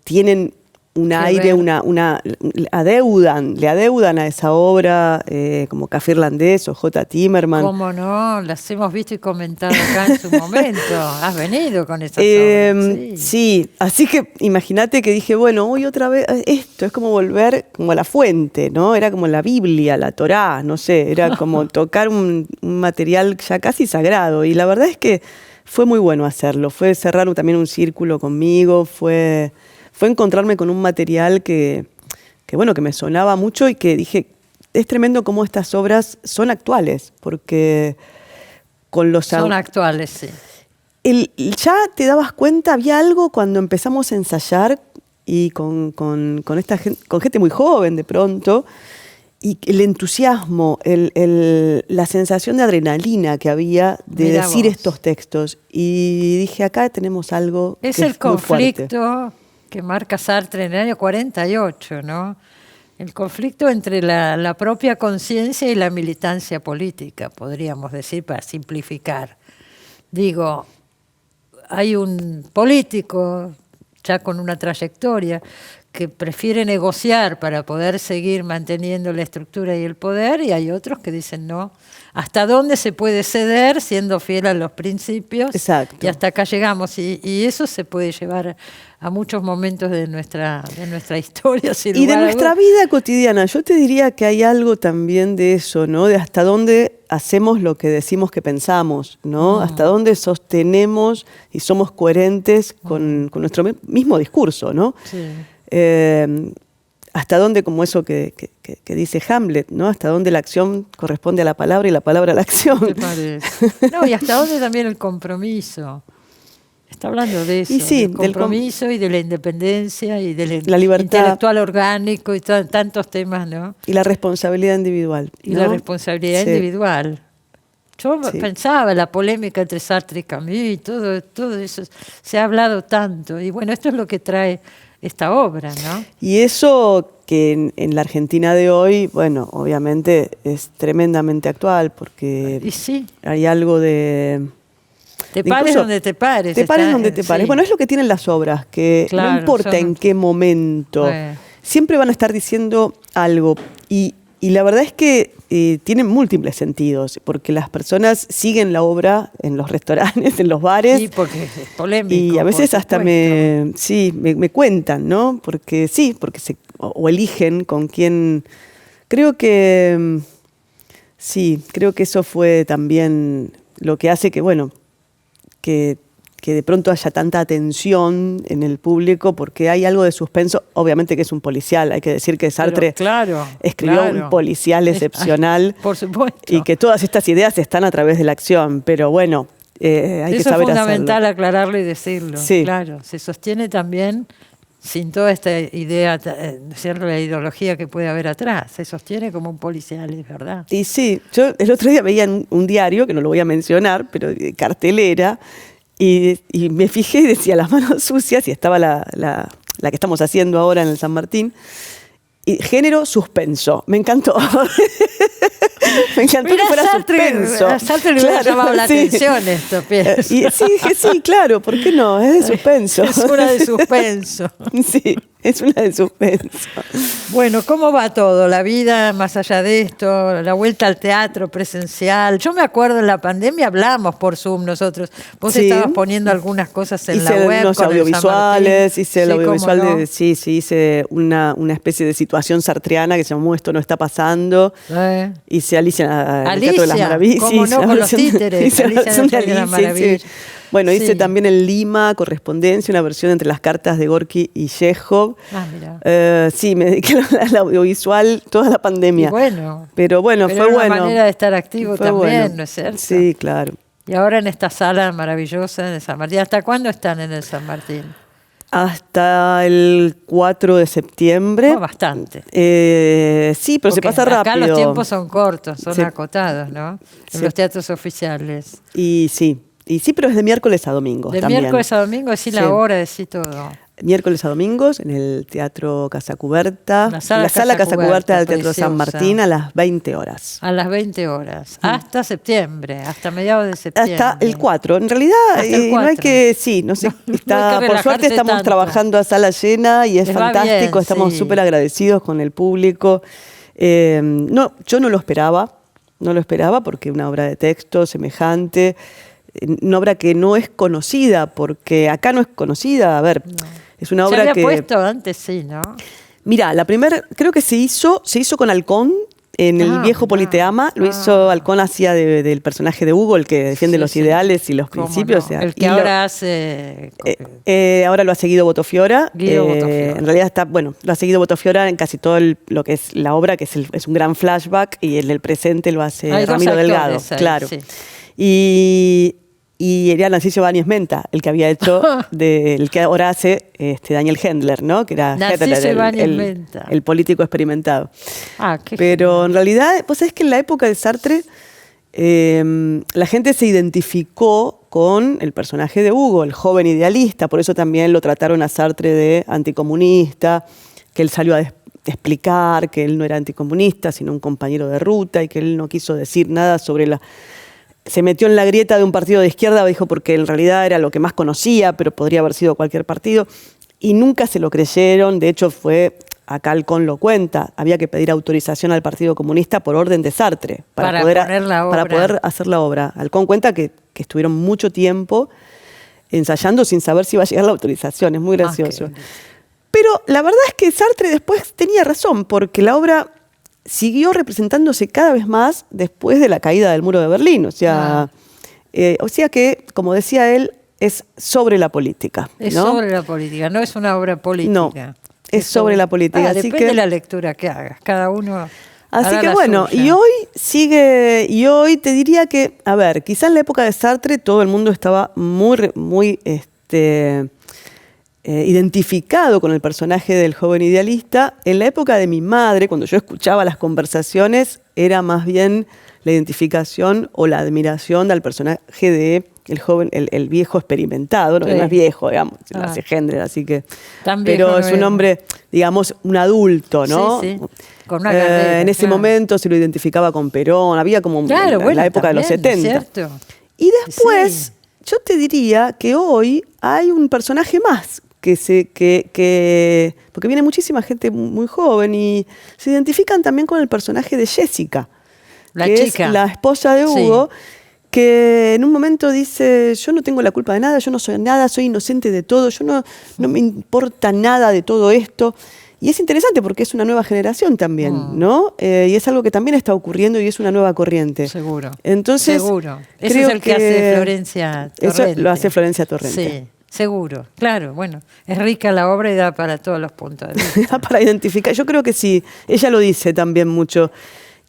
Speaker 5: tienen un aire, le adeudan a esa obra, como Café Irlandés o J. Timmerman.
Speaker 1: ¿Cómo no? Las hemos visto y comentado acá en su momento. Has venido con esas obras.
Speaker 5: Sí, así que imagínate que dije, bueno, hoy otra vez, esto es como volver como a la fuente, ¿no? Era como la Biblia, la Torá, no sé, era como tocar un material ya casi sagrado. Y la verdad es que fue muy bueno hacerlo, fue cerrar también un círculo conmigo, fue encontrarme con un material que me sonaba mucho y que dije, es tremendo cómo estas obras son actuales, porque con los...
Speaker 1: Son actuales, sí.
Speaker 5: Ya te dabas cuenta, había algo cuando empezamos a ensayar y con gente muy joven de pronto, y el entusiasmo, la sensación de adrenalina que había de decir estos textos. Y dije, acá tenemos algo que es
Speaker 1: el conflicto
Speaker 5: muy fuerte.
Speaker 1: Que marca Sartre en el año 48, ¿no? El conflicto entre la propia conciencia y la militancia política, podríamos decir, para simplificar. Digo, hay un político ya con una trayectoria que prefiere negociar para poder seguir manteniendo la estructura y el poder, y hay otros que dicen no. ¿Hasta dónde se puede ceder siendo fiel a los principios?
Speaker 5: Exacto.
Speaker 1: Y hasta acá llegamos. Y eso se puede llevar a muchos momentos de nuestra historia.
Speaker 5: Y de nuestra vida cotidiana. Yo te diría que hay algo también de eso, ¿no? De hasta dónde hacemos lo que decimos que pensamos, ¿no? Hasta dónde sostenemos y somos coherentes con nuestro mismo discurso, ¿no?
Speaker 1: Sí.
Speaker 5: Hasta dónde, como eso que dice Hamlet, ¿no? Hasta dónde la acción corresponde a la palabra y la palabra a la acción.
Speaker 1: ¿Qué parece? No, y hasta dónde también el compromiso. Está hablando de eso,
Speaker 5: Y sí,
Speaker 1: del compromiso y de la independencia y del
Speaker 5: la libertad
Speaker 1: intelectual orgánico y tantos temas, ¿no?
Speaker 5: y la responsabilidad individual.
Speaker 1: Y
Speaker 5: ¿no?
Speaker 1: la responsabilidad
Speaker 5: Sí.
Speaker 1: individual. Yo
Speaker 5: Sí.
Speaker 1: pensaba la polémica entre Sartre y Camus y todo eso. Se ha hablado tanto. Y bueno, esto es lo que trae esta obra, ¿no?
Speaker 5: Y eso que en la Argentina de hoy, bueno, obviamente es tremendamente actual porque
Speaker 1: Y sí,
Speaker 5: hay algo de...
Speaker 1: te pares
Speaker 5: incluso,
Speaker 1: donde te pares.
Speaker 5: Te pares
Speaker 1: está-
Speaker 5: donde te pares.
Speaker 1: sí.
Speaker 5: Bueno, es lo que tienen las obras, que
Speaker 1: Claro,
Speaker 5: no importa
Speaker 1: son-
Speaker 5: en qué momento,
Speaker 1: Bueno.
Speaker 5: siempre van a estar diciendo algo. Y la verdad es que tienen múltiples sentidos, porque las personas siguen la obra en los restaurantes, en los bares.
Speaker 1: Sí, porque es polémico.
Speaker 5: Y a veces
Speaker 1: por
Speaker 5: hasta
Speaker 1: supuesto.
Speaker 5: me cuentan, ¿no? Porque o eligen con quién. Creo que creo que eso fue también lo que hace que, bueno, que de pronto haya tanta atención en el público, porque hay algo de suspenso, obviamente que es un policial, hay que decir que Sartre
Speaker 1: Pero, claro,
Speaker 5: escribió
Speaker 1: claro.
Speaker 5: un policial excepcional.
Speaker 1: Por supuesto.
Speaker 5: Y que todas estas ideas están a través de la acción, pero bueno, hay que
Speaker 1: Eso
Speaker 5: saber
Speaker 1: es fundamental
Speaker 5: hacerlo.
Speaker 1: aclararlo y decirlo.
Speaker 5: Sí.
Speaker 1: Claro, se sostiene también sin toda esta idea, ¿cierto? La ideología que puede haber atrás. Se sostiene como un policial, es verdad.
Speaker 5: Y sí, yo el otro día veía en un diario, que no lo voy a mencionar, pero cartelera, y me fijé y decía Las manos sucias, y estaba la que estamos haciendo ahora en el San Martín, y género suspenso. Me encantó. Me encantó
Speaker 1: Mirá,
Speaker 5: que fuera suspenso.
Speaker 1: A Sartre le hubiera llamado la atención esto, pienso.
Speaker 5: Y sí, dije, sí, claro, ¿por qué no? Es de suspenso.
Speaker 1: Es una de suspenso.
Speaker 5: Sí, es una de suspenso.
Speaker 1: Bueno, ¿cómo va todo? La vida más allá de esto, la vuelta al teatro presencial. Yo me acuerdo en la pandemia hablamos por Zoom nosotros. Vos
Speaker 5: Sí.
Speaker 1: estabas poniendo algunas cosas en la
Speaker 5: Hice
Speaker 1: web.
Speaker 5: unos
Speaker 1: con el San
Speaker 5: audiovisuales,
Speaker 1: Martín.
Speaker 5: hice el
Speaker 1: Sí,
Speaker 5: audiovisual
Speaker 1: cómo no.
Speaker 5: hice una especie de situación sartreana que se llamó Esto no está pasando. Hice Alicia en el Teatro de las
Speaker 1: Alicia,
Speaker 5: Maravillas.
Speaker 1: cómo no, con los títeres,
Speaker 5: Hice la
Speaker 1: Alicia en el
Speaker 5: versión de
Speaker 1: Teatro de las
Speaker 5: Alicia, hice-
Speaker 1: Maravillas.
Speaker 5: Bueno, hice
Speaker 1: Sí.
Speaker 5: también en Lima, Correspondencia, una versión entre las cartas de Gorky y Chekhov.
Speaker 1: Mira.
Speaker 5: Sí, me dediqué al audiovisual toda la pandemia.
Speaker 1: Y bueno,
Speaker 5: Pero bueno,
Speaker 1: pero
Speaker 5: fue
Speaker 1: era una
Speaker 5: bueno.
Speaker 1: manera de estar activo
Speaker 5: Fue
Speaker 1: también,
Speaker 5: bueno.
Speaker 1: ¿no es cierto?
Speaker 5: Sí, claro.
Speaker 1: Y ahora en esta sala maravillosa de San Martín. ¿Hasta cuándo están en el San Martín?
Speaker 5: Hasta el 4 de septiembre.
Speaker 1: Oh, bastante.
Speaker 5: Sí, pero se
Speaker 1: Porque
Speaker 5: pasa rápido.
Speaker 1: acá los tiempos son cortos, son
Speaker 5: Sí.
Speaker 1: acotados, ¿no? En
Speaker 5: Sí.
Speaker 1: los teatros oficiales.
Speaker 5: Y sí, pero es de miércoles a domingos
Speaker 1: De
Speaker 5: también.
Speaker 1: miércoles a domingo, decís
Speaker 5: Sí.
Speaker 1: la hora, decís todo.
Speaker 5: Miércoles a domingos en el Teatro Casa Cuberta,
Speaker 1: La sala
Speaker 5: Casa
Speaker 1: Casa
Speaker 5: Cuberta del
Speaker 1: Cuberta,
Speaker 5: Teatro San
Speaker 1: preciosa.
Speaker 5: Martín a las 20 horas.
Speaker 1: A las 20 horas. Hasta septiembre, hasta mediados de septiembre.
Speaker 5: Hasta el 4. En realidad,
Speaker 1: Hasta el
Speaker 5: no hay
Speaker 1: 4.
Speaker 5: que, sí, no sé,
Speaker 1: No hay
Speaker 5: está,
Speaker 1: que
Speaker 5: por suerte
Speaker 1: relajarse
Speaker 5: estamos
Speaker 1: tanto.
Speaker 5: trabajando a sala llena y es
Speaker 1: Les va
Speaker 5: fantástico,
Speaker 1: bien,
Speaker 5: estamos
Speaker 1: sí.
Speaker 5: súper agradecidos con el público. No, yo no lo esperaba porque una obra de texto semejante, una obra que no es conocida, porque acá no es conocida, a ver, es una
Speaker 1: Se
Speaker 5: obra
Speaker 1: había
Speaker 5: que...
Speaker 1: puesto antes, sí, ¿no?
Speaker 5: Mira, la primera, creo que se hizo con Halcón en el viejo
Speaker 1: mirá.
Speaker 5: Politeama. Lo hizo Halcón, hacía del personaje de Hugo, el que defiende
Speaker 1: Sí,
Speaker 5: los
Speaker 1: sí.
Speaker 5: ideales y los
Speaker 1: ¿Cómo
Speaker 5: principios.
Speaker 1: no?
Speaker 5: O sea,
Speaker 1: El
Speaker 5: y
Speaker 1: que
Speaker 5: lo-
Speaker 1: ahora hace...
Speaker 5: ahora lo ha seguido Botofiora.
Speaker 1: Guido Botofiora.
Speaker 5: En realidad lo ha seguido Botofiora en casi todo lo que es la obra, que es un gran flashback, y en el presente lo hace
Speaker 1: Hay dos
Speaker 5: Ramiro
Speaker 1: actores
Speaker 5: Delgado.
Speaker 1: ahí,
Speaker 5: Claro.
Speaker 1: sí.
Speaker 5: Y era Narciso Báñez Menta, el que había hecho, el que ahora hace Daniel Hendler, ¿no? Que era
Speaker 1: Narciso
Speaker 5: Hendler,
Speaker 1: Ibáñez Menta.
Speaker 5: el político experimentado.
Speaker 1: Qué
Speaker 5: Pero en realidad, vos sabés que en la época de Sartre, la gente se identificó con el personaje de Hugo, el joven idealista, por eso también lo trataron a Sartre de anticomunista, que él salió a explicar que él no era anticomunista, sino un compañero de ruta, y que él no quiso decir nada sobre se metió en la grieta de un partido de izquierda, dijo, porque en realidad era lo que más conocía, pero podría haber sido cualquier partido. y nunca se lo creyeron. De hecho, acá Alcón lo cuenta, había que pedir autorización al Partido Comunista por orden de Sartre para poder hacer la obra. Alcón cuenta que estuvieron mucho tiempo ensayando sin saber si iba a llegar la autorización. Es muy gracioso. Pero la verdad es que Sartre después tenía razón, porque la obra siguió representándose cada vez más después de la caída del muro de Berlín. O sea que, como decía él, es sobre la política.
Speaker 1: Es sobre la política, no es una obra política.
Speaker 5: No, es sobre la política.
Speaker 1: Así depende de la lectura que hagas, cada uno.
Speaker 5: Así que bueno, y hoy te diría que, a ver, quizá en la época de Sartre todo el mundo estaba muy identificado con el personaje del joven idealista. En la época de mi madre, cuando yo escuchaba las conversaciones, era más bien la identificación o la admiración del personaje de el joven, el viejo experimentado, no es viejo, digamos, nace Hendler, así que. Pero es un hombre, digamos, un adulto, ¿no?
Speaker 1: Sí. Con una carrera,
Speaker 5: en ese momento se lo identificaba con Perón, había como la época de los 70.
Speaker 1: ¿Cierto?
Speaker 5: Y después, yo te diría que hoy hay un personaje más porque viene muchísima gente muy joven y se identifican también con el personaje de Jessica, es la esposa de Hugo, que en un momento dice: yo no tengo la culpa de nada, yo no soy nada, soy inocente de todo, no me importa nada de todo esto. Y es interesante porque es una nueva generación también, ¿no? Y es algo que también está ocurriendo y es una nueva corriente.
Speaker 1: Seguro.
Speaker 5: Entonces,
Speaker 1: seguro. Eso es el que hace Florencia Torrente.
Speaker 5: Eso lo hace Florencia Torrente.
Speaker 1: Sí, seguro. Claro, bueno, es rica la obra y da para todos los puntos de vista.
Speaker 5: Da para identificar. Yo creo que sí. Ella lo dice también mucho,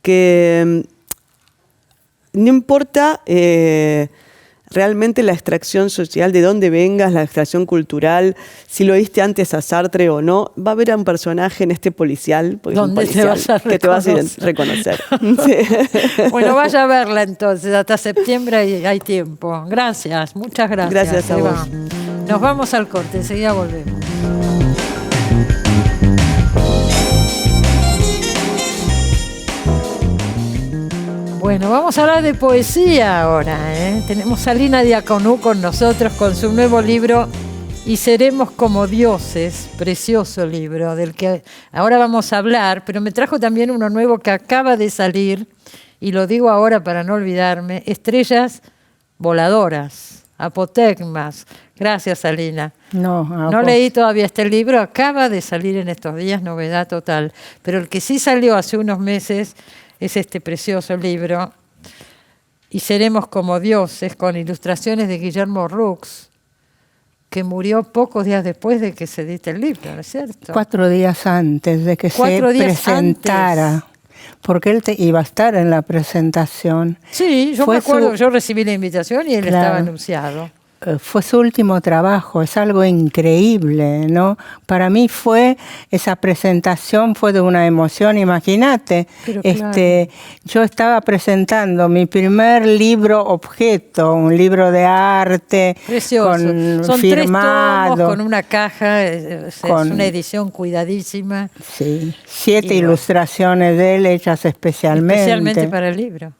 Speaker 5: que no importa realmente la extracción social, de dónde vengas, la extracción cultural, si lo oíste antes a Sartre o no, va a haber a un personaje en este policial, porque
Speaker 1: ¿dónde
Speaker 5: es un policial que te vas a reconocer. Sí.
Speaker 1: Bueno, vaya a verla entonces, hasta septiembre hay tiempo. Gracias, muchas gracias.
Speaker 5: Gracias a vos.
Speaker 1: Nos vamos al corte, enseguida volvemos. Bueno, vamos a hablar de poesía ahora, ¿eh? Tenemos a Lina Diaconú con nosotros con su nuevo libro Y seremos como dioses, precioso libro del que ahora vamos a hablar, pero me trajo también uno nuevo que acaba de salir, y lo digo ahora para no olvidarme: Estrellas voladoras, apotegmas. Gracias, Alina. No leí todavía este libro, acaba de salir en estos días, novedad total, pero el que sí salió hace unos meses es este precioso libro, Y seremos como dioses, con ilustraciones de Guillermo Rux, que murió pocos días después de que se edite el libro, ¿no es cierto?
Speaker 6: 4 días antes de que se presentara. Antes. Porque él iba a estar en la presentación.
Speaker 1: Sí, yo me acuerdo, yo recibí la invitación y él estaba anunciado.
Speaker 6: Fue su último trabajo, es algo increíble, ¿no? Para mí esa presentación fue de una emoción, imagínate. Claro. Yo estaba presentando mi primer libro objeto, un libro de arte.
Speaker 1: Precioso. Son
Speaker 6: firmado.
Speaker 1: 3 tomos con una caja, es una edición cuidadísima.
Speaker 6: Sí, 7 ilustraciones de él hechas especialmente.
Speaker 1: Especialmente para el libro.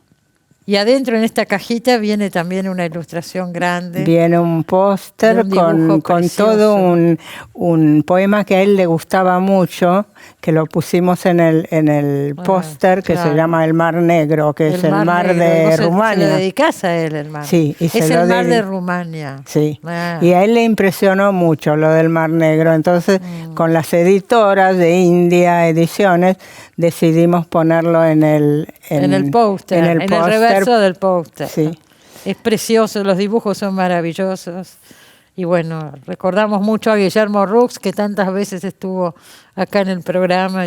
Speaker 1: Y adentro en esta cajita viene también una ilustración grande.
Speaker 6: Viene un póster con todo un poema que a él le gustaba mucho, que lo pusimos en el póster, que se llama El Mar Negro, que es el mar de Rumania.
Speaker 1: ¿Se lo dedicás a él, el mar?
Speaker 6: Sí.
Speaker 1: Es el mar de Rumania.
Speaker 6: Sí. Y a él le impresionó mucho lo del Mar Negro. Entonces, con las editoras de India Ediciones, decidimos ponerlo en el
Speaker 1: póster, en el reverso del póster.
Speaker 6: Sí.
Speaker 1: Es precioso, los dibujos son maravillosos. Y bueno, recordamos mucho a Guillermo Rux, que tantas veces estuvo acá en el programa,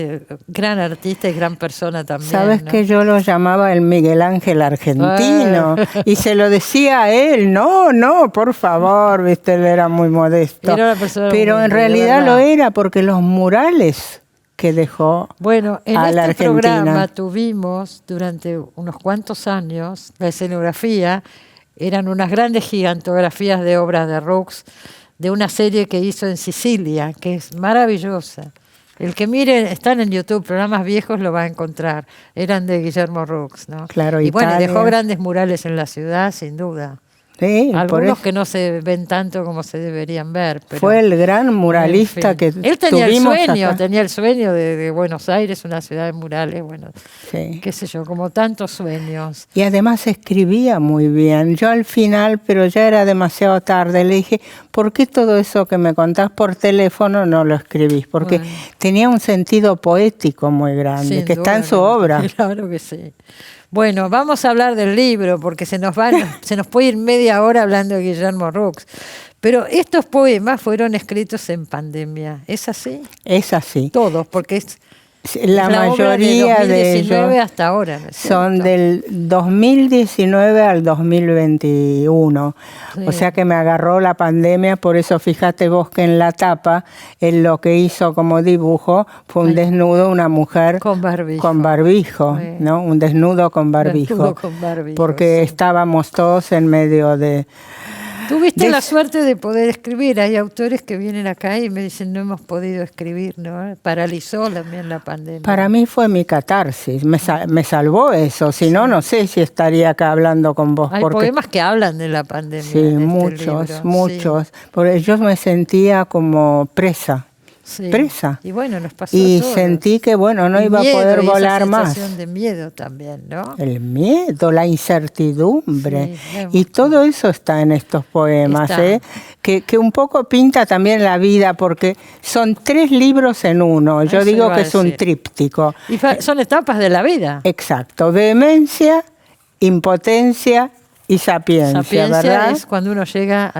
Speaker 1: gran artista y gran persona también.
Speaker 6: ¿Sabes que yo lo llamaba el Miguel Ángel argentino? Y se lo decía a él, no, por favor, viste, él era muy modesto.
Speaker 1: Era una persona
Speaker 6: pero
Speaker 1: muy
Speaker 6: en realidad lo era porque los murales que dejó
Speaker 1: Bueno, en
Speaker 6: a la
Speaker 1: este
Speaker 6: Argentina.
Speaker 1: programa tuvimos durante unos cuantos años la escenografía. Eran unas grandes gigantografías de obras de Rux, de una serie que hizo en Sicilia, que es maravillosa. El que mire, están en YouTube, programas viejos lo va a encontrar. Eran de Guillermo Rux, ¿no?
Speaker 6: Claro,
Speaker 1: y
Speaker 6: Italia.
Speaker 1: Bueno, dejó grandes murales en la ciudad, sin duda.
Speaker 6: Sí, por
Speaker 1: Algunos
Speaker 6: eso.
Speaker 1: que no se ven tanto como se deberían ver. Pero,
Speaker 6: Fue el gran muralista
Speaker 1: en fin.
Speaker 6: que
Speaker 1: Él tenía
Speaker 6: tuvimos acá.
Speaker 1: tenía el sueño de Buenos Aires, una ciudad de murales, bueno,
Speaker 6: Sí.
Speaker 1: qué sé yo, como tantos sueños.
Speaker 6: Y además escribía muy bien. Yo al final, pero ya era demasiado tarde, le dije, ¿por qué todo eso que me contás por teléfono no lo escribís? Porque
Speaker 1: Bueno.
Speaker 6: tenía un sentido poético muy grande,
Speaker 1: Sin
Speaker 6: que está en
Speaker 1: duda
Speaker 6: su
Speaker 1: que-
Speaker 6: obra.
Speaker 1: Claro que sí. Bueno, vamos a hablar del libro, porque se nos puede ir media hora hablando de Guillermo Roux. Pero estos poemas fueron escritos en pandemia, ¿es así?
Speaker 6: Es así.
Speaker 1: Todos, porque es
Speaker 6: La
Speaker 1: obra
Speaker 6: mayoría de
Speaker 1: 2019
Speaker 6: ellos
Speaker 1: hasta ahora, ¿no es
Speaker 6: son
Speaker 1: cierto?
Speaker 6: del 2019 al 2021.
Speaker 1: Sí.
Speaker 6: O sea que me agarró la pandemia, por eso fíjate vos que en la tapa, él lo que hizo como dibujo fue un
Speaker 1: Ay.
Speaker 6: desnudo, una mujer
Speaker 1: Con barbijo.
Speaker 6: con barbijo,
Speaker 1: Sí.
Speaker 6: ¿no? Un desnudo con barbijo.
Speaker 1: Desnudo con barbijo,
Speaker 6: porque
Speaker 1: sí.
Speaker 6: estábamos todos en medio de...
Speaker 1: Tuviste
Speaker 6: de-
Speaker 1: la suerte de poder escribir. Hay autores que vienen acá y me dicen no hemos podido escribir, ¿no? Paralizó también la pandemia.
Speaker 6: Para mí fue mi catarsis, me salvó eso, si no, no sé si estaría acá hablando con vos.
Speaker 1: Hay
Speaker 6: porque
Speaker 1: poemas que hablan de la pandemia.
Speaker 6: sí,
Speaker 1: en este
Speaker 6: muchos,
Speaker 1: libro,
Speaker 6: muchos. Porque yo me sentía como presa,
Speaker 1: sí.
Speaker 6: presa.
Speaker 1: Y bueno, nos pasó
Speaker 6: Y
Speaker 1: a todos.
Speaker 6: sentí que, bueno, no
Speaker 1: El
Speaker 6: iba a
Speaker 1: miedo
Speaker 6: poder
Speaker 1: y esa
Speaker 6: volar más.
Speaker 1: sensación de miedo también, ¿no?
Speaker 6: El miedo, la incertidumbre.
Speaker 1: Sí,
Speaker 6: Y todo eso está en estos poemas,
Speaker 1: Está.
Speaker 6: que un poco pinta también la vida, porque son 3 libros en uno. Yo
Speaker 1: Eso
Speaker 6: digo
Speaker 1: iba a
Speaker 6: que es un
Speaker 1: decir.
Speaker 6: tríptico.
Speaker 1: Y son etapas de la vida.
Speaker 6: Exacto, vehemencia, impotencia y sapiencia,
Speaker 1: Sapiencia
Speaker 6: ¿verdad?
Speaker 1: es cuando uno llega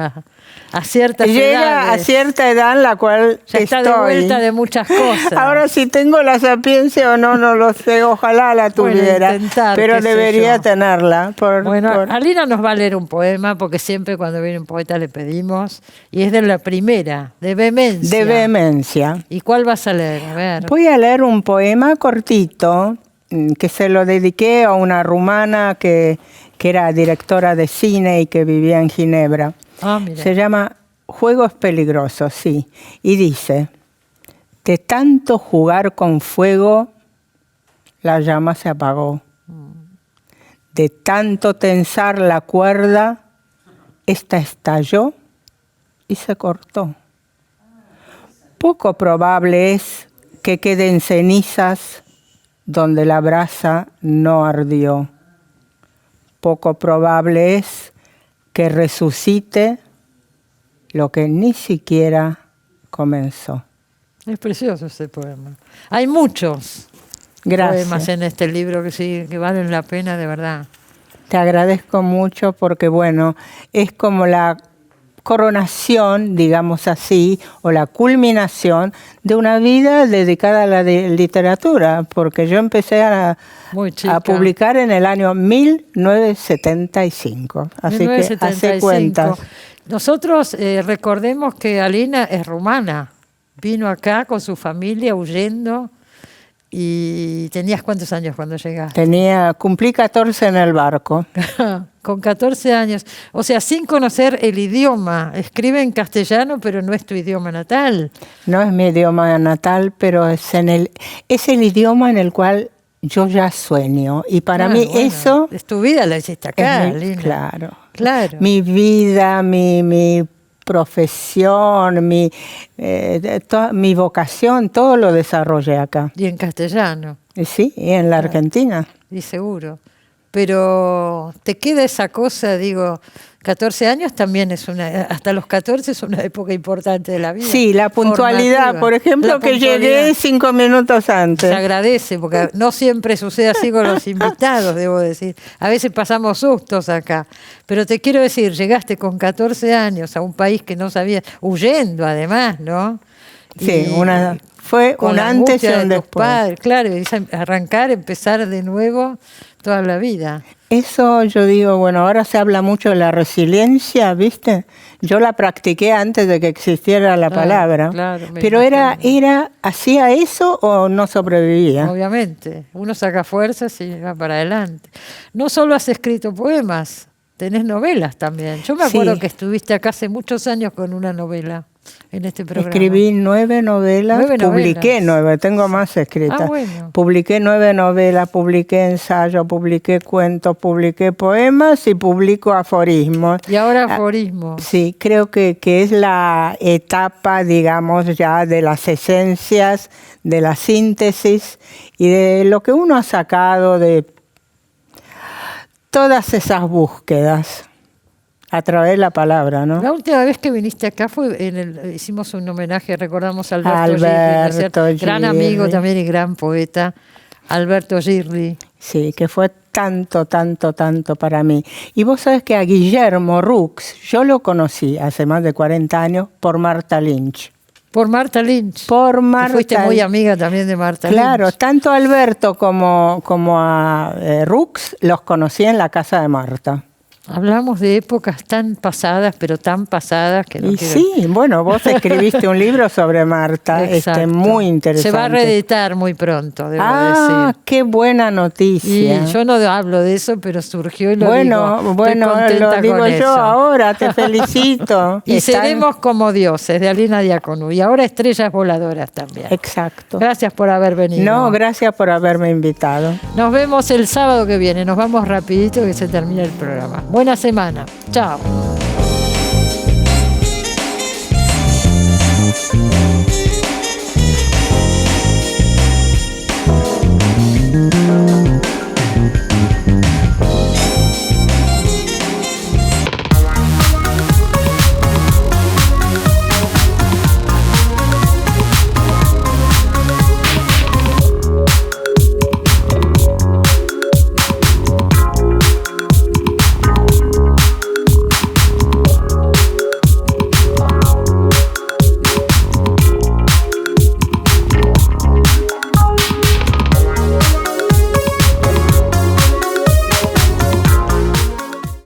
Speaker 1: a ciertas
Speaker 6: Llega a
Speaker 1: edades.
Speaker 6: cierta edad en la cual
Speaker 1: Ya está de
Speaker 6: estoy.
Speaker 1: vuelta de muchas cosas.
Speaker 6: Ahora si tengo la sapiencia o no, no lo sé. Ojalá la
Speaker 1: Bueno,
Speaker 6: tuviera,
Speaker 1: intentar,
Speaker 6: pero
Speaker 1: qué sé
Speaker 6: debería
Speaker 1: yo.
Speaker 6: tenerla.
Speaker 1: Bueno,
Speaker 6: por-
Speaker 1: Alina nos va a leer un poema, porque siempre cuando viene un poeta le pedimos, y es de la primera, de Vehemencia.
Speaker 6: de vehemencia.
Speaker 1: ¿Y cuál vas a leer? A ver.
Speaker 6: Voy a leer un poema cortito que se lo dediqué a una rumana que era directora de cine y que vivía en Ginebra.
Speaker 1: Ah, mira.
Speaker 6: Se llama Juegos peligrosos, sí. Y dice, de tanto jugar con fuego, la llama se apagó. De tanto tensar la cuerda, esta estalló y se cortó. Poco probable es que queden cenizas donde la brasa no ardió. Poco probable es que resucite lo que ni siquiera comenzó.
Speaker 1: Es precioso ese poema. Hay muchos
Speaker 6: Gracias.
Speaker 1: poemas en este libro que sí, que valen la pena de verdad.
Speaker 6: Te agradezco mucho porque, bueno, es como la coronación, digamos así, o la culminación de una vida dedicada a la literatura, porque yo empecé
Speaker 1: Muy chica.
Speaker 6: a publicar en el año 1975. Así que hace
Speaker 1: 1975.
Speaker 6: cuentas.
Speaker 1: Nosotros recordemos que Alina es rumana. Vino acá con su familia huyendo. ¿Y tenías cuántos años cuando llegaste?
Speaker 6: Cumplí 14 en el barco.
Speaker 1: Con 14 años. O sea, sin conocer el idioma. Escribe en castellano, pero no es tu idioma natal.
Speaker 6: No es mi idioma natal, pero es el idioma en el cual yo ya sueño. Y para mí
Speaker 1: Bueno,
Speaker 6: eso
Speaker 1: es tu vida, la hiciste acá,
Speaker 6: es
Speaker 1: Alina.
Speaker 6: claro.
Speaker 1: Claro.
Speaker 6: Mi vida, mi profesión, mi vocación, todo lo desarrollé acá.
Speaker 1: Y en castellano.
Speaker 6: Y sí, y en la Argentina.
Speaker 1: Y seguro. Pero te queda esa cosa, digo, 14 años también hasta los 14 es una época importante de la vida.
Speaker 6: Sí, la puntualidad,
Speaker 1: formativa.
Speaker 6: por ejemplo,
Speaker 1: La
Speaker 6: que
Speaker 1: puntualidad.
Speaker 6: llegué 5 minutos antes.
Speaker 1: Se agradece, porque no siempre sucede así con los invitados, debo decir. A veces pasamos sustos acá. Pero te quiero decir, llegaste con 14 años a un país que no sabías, huyendo además, ¿no?
Speaker 6: Sí,
Speaker 1: Y
Speaker 6: fue
Speaker 1: con
Speaker 6: un
Speaker 1: la
Speaker 6: antes y
Speaker 1: angustia
Speaker 6: un
Speaker 1: de tus
Speaker 6: después.
Speaker 1: padres, claro, y arrancar, empezar de nuevo toda la vida.
Speaker 6: Eso yo digo, bueno, ahora se habla mucho de la resiliencia, ¿viste? Yo la practiqué antes de que existiera la
Speaker 1: Claro,
Speaker 6: palabra.
Speaker 1: claro, me
Speaker 6: pero
Speaker 1: imagino.
Speaker 6: ¿hacía eso o no sobrevivía?
Speaker 1: Obviamente, uno saca fuerzas y va para adelante. No solo has escrito poemas, tenés novelas también. Yo me acuerdo
Speaker 6: Sí.
Speaker 1: que estuviste acá hace muchos años con una novela. en este programa?
Speaker 6: Escribí 9 novelas, publiqué 9, tengo más escritas.
Speaker 1: Bueno.
Speaker 6: Publiqué 9 novelas, publiqué ensayos, publiqué cuentos, publiqué poemas y publico aforismos.
Speaker 1: Y ahora aforismos.
Speaker 6: Sí, creo que es la etapa, digamos, ya de las esencias, de la síntesis y de lo que uno ha sacado de todas esas búsquedas. A través de la palabra, ¿no?
Speaker 1: La última vez que viniste acá hicimos un homenaje, recordamos a Alberto Girri, gran amigo también y gran poeta, Alberto Girri.
Speaker 6: Sí, que fue tanto para mí. Y vos sabés que a Guillermo Rux, yo lo conocí hace más de 40 años por Martha Lynch.
Speaker 1: Por Martha Lynch.
Speaker 6: Por Martha.
Speaker 1: Fuiste muy amiga también de Martha Lynch.
Speaker 6: Claro, tanto a Alberto como a Rux los conocí en la casa de Martha.
Speaker 1: Hablamos de épocas tan pasadas, pero tan pasadas que no
Speaker 6: y
Speaker 1: quiero...
Speaker 6: sí, bueno, vos escribiste un libro sobre Martha, muy interesante.
Speaker 1: Se va a reeditar muy pronto, debo decir.
Speaker 6: Qué buena noticia.
Speaker 1: Y yo no hablo de eso, pero surgió y lo digo.
Speaker 6: Bueno, lo digo yo ahora, te felicito.
Speaker 1: Y seremos como dioses, de Alina Diácono. Y ahora estrellas voladoras también.
Speaker 6: Exacto.
Speaker 1: Gracias por haber venido.
Speaker 6: No, gracias por haberme invitado.
Speaker 1: Nos vemos el sábado que viene. Nos vamos rapidito que se termina el programa. Buena semana. Chao.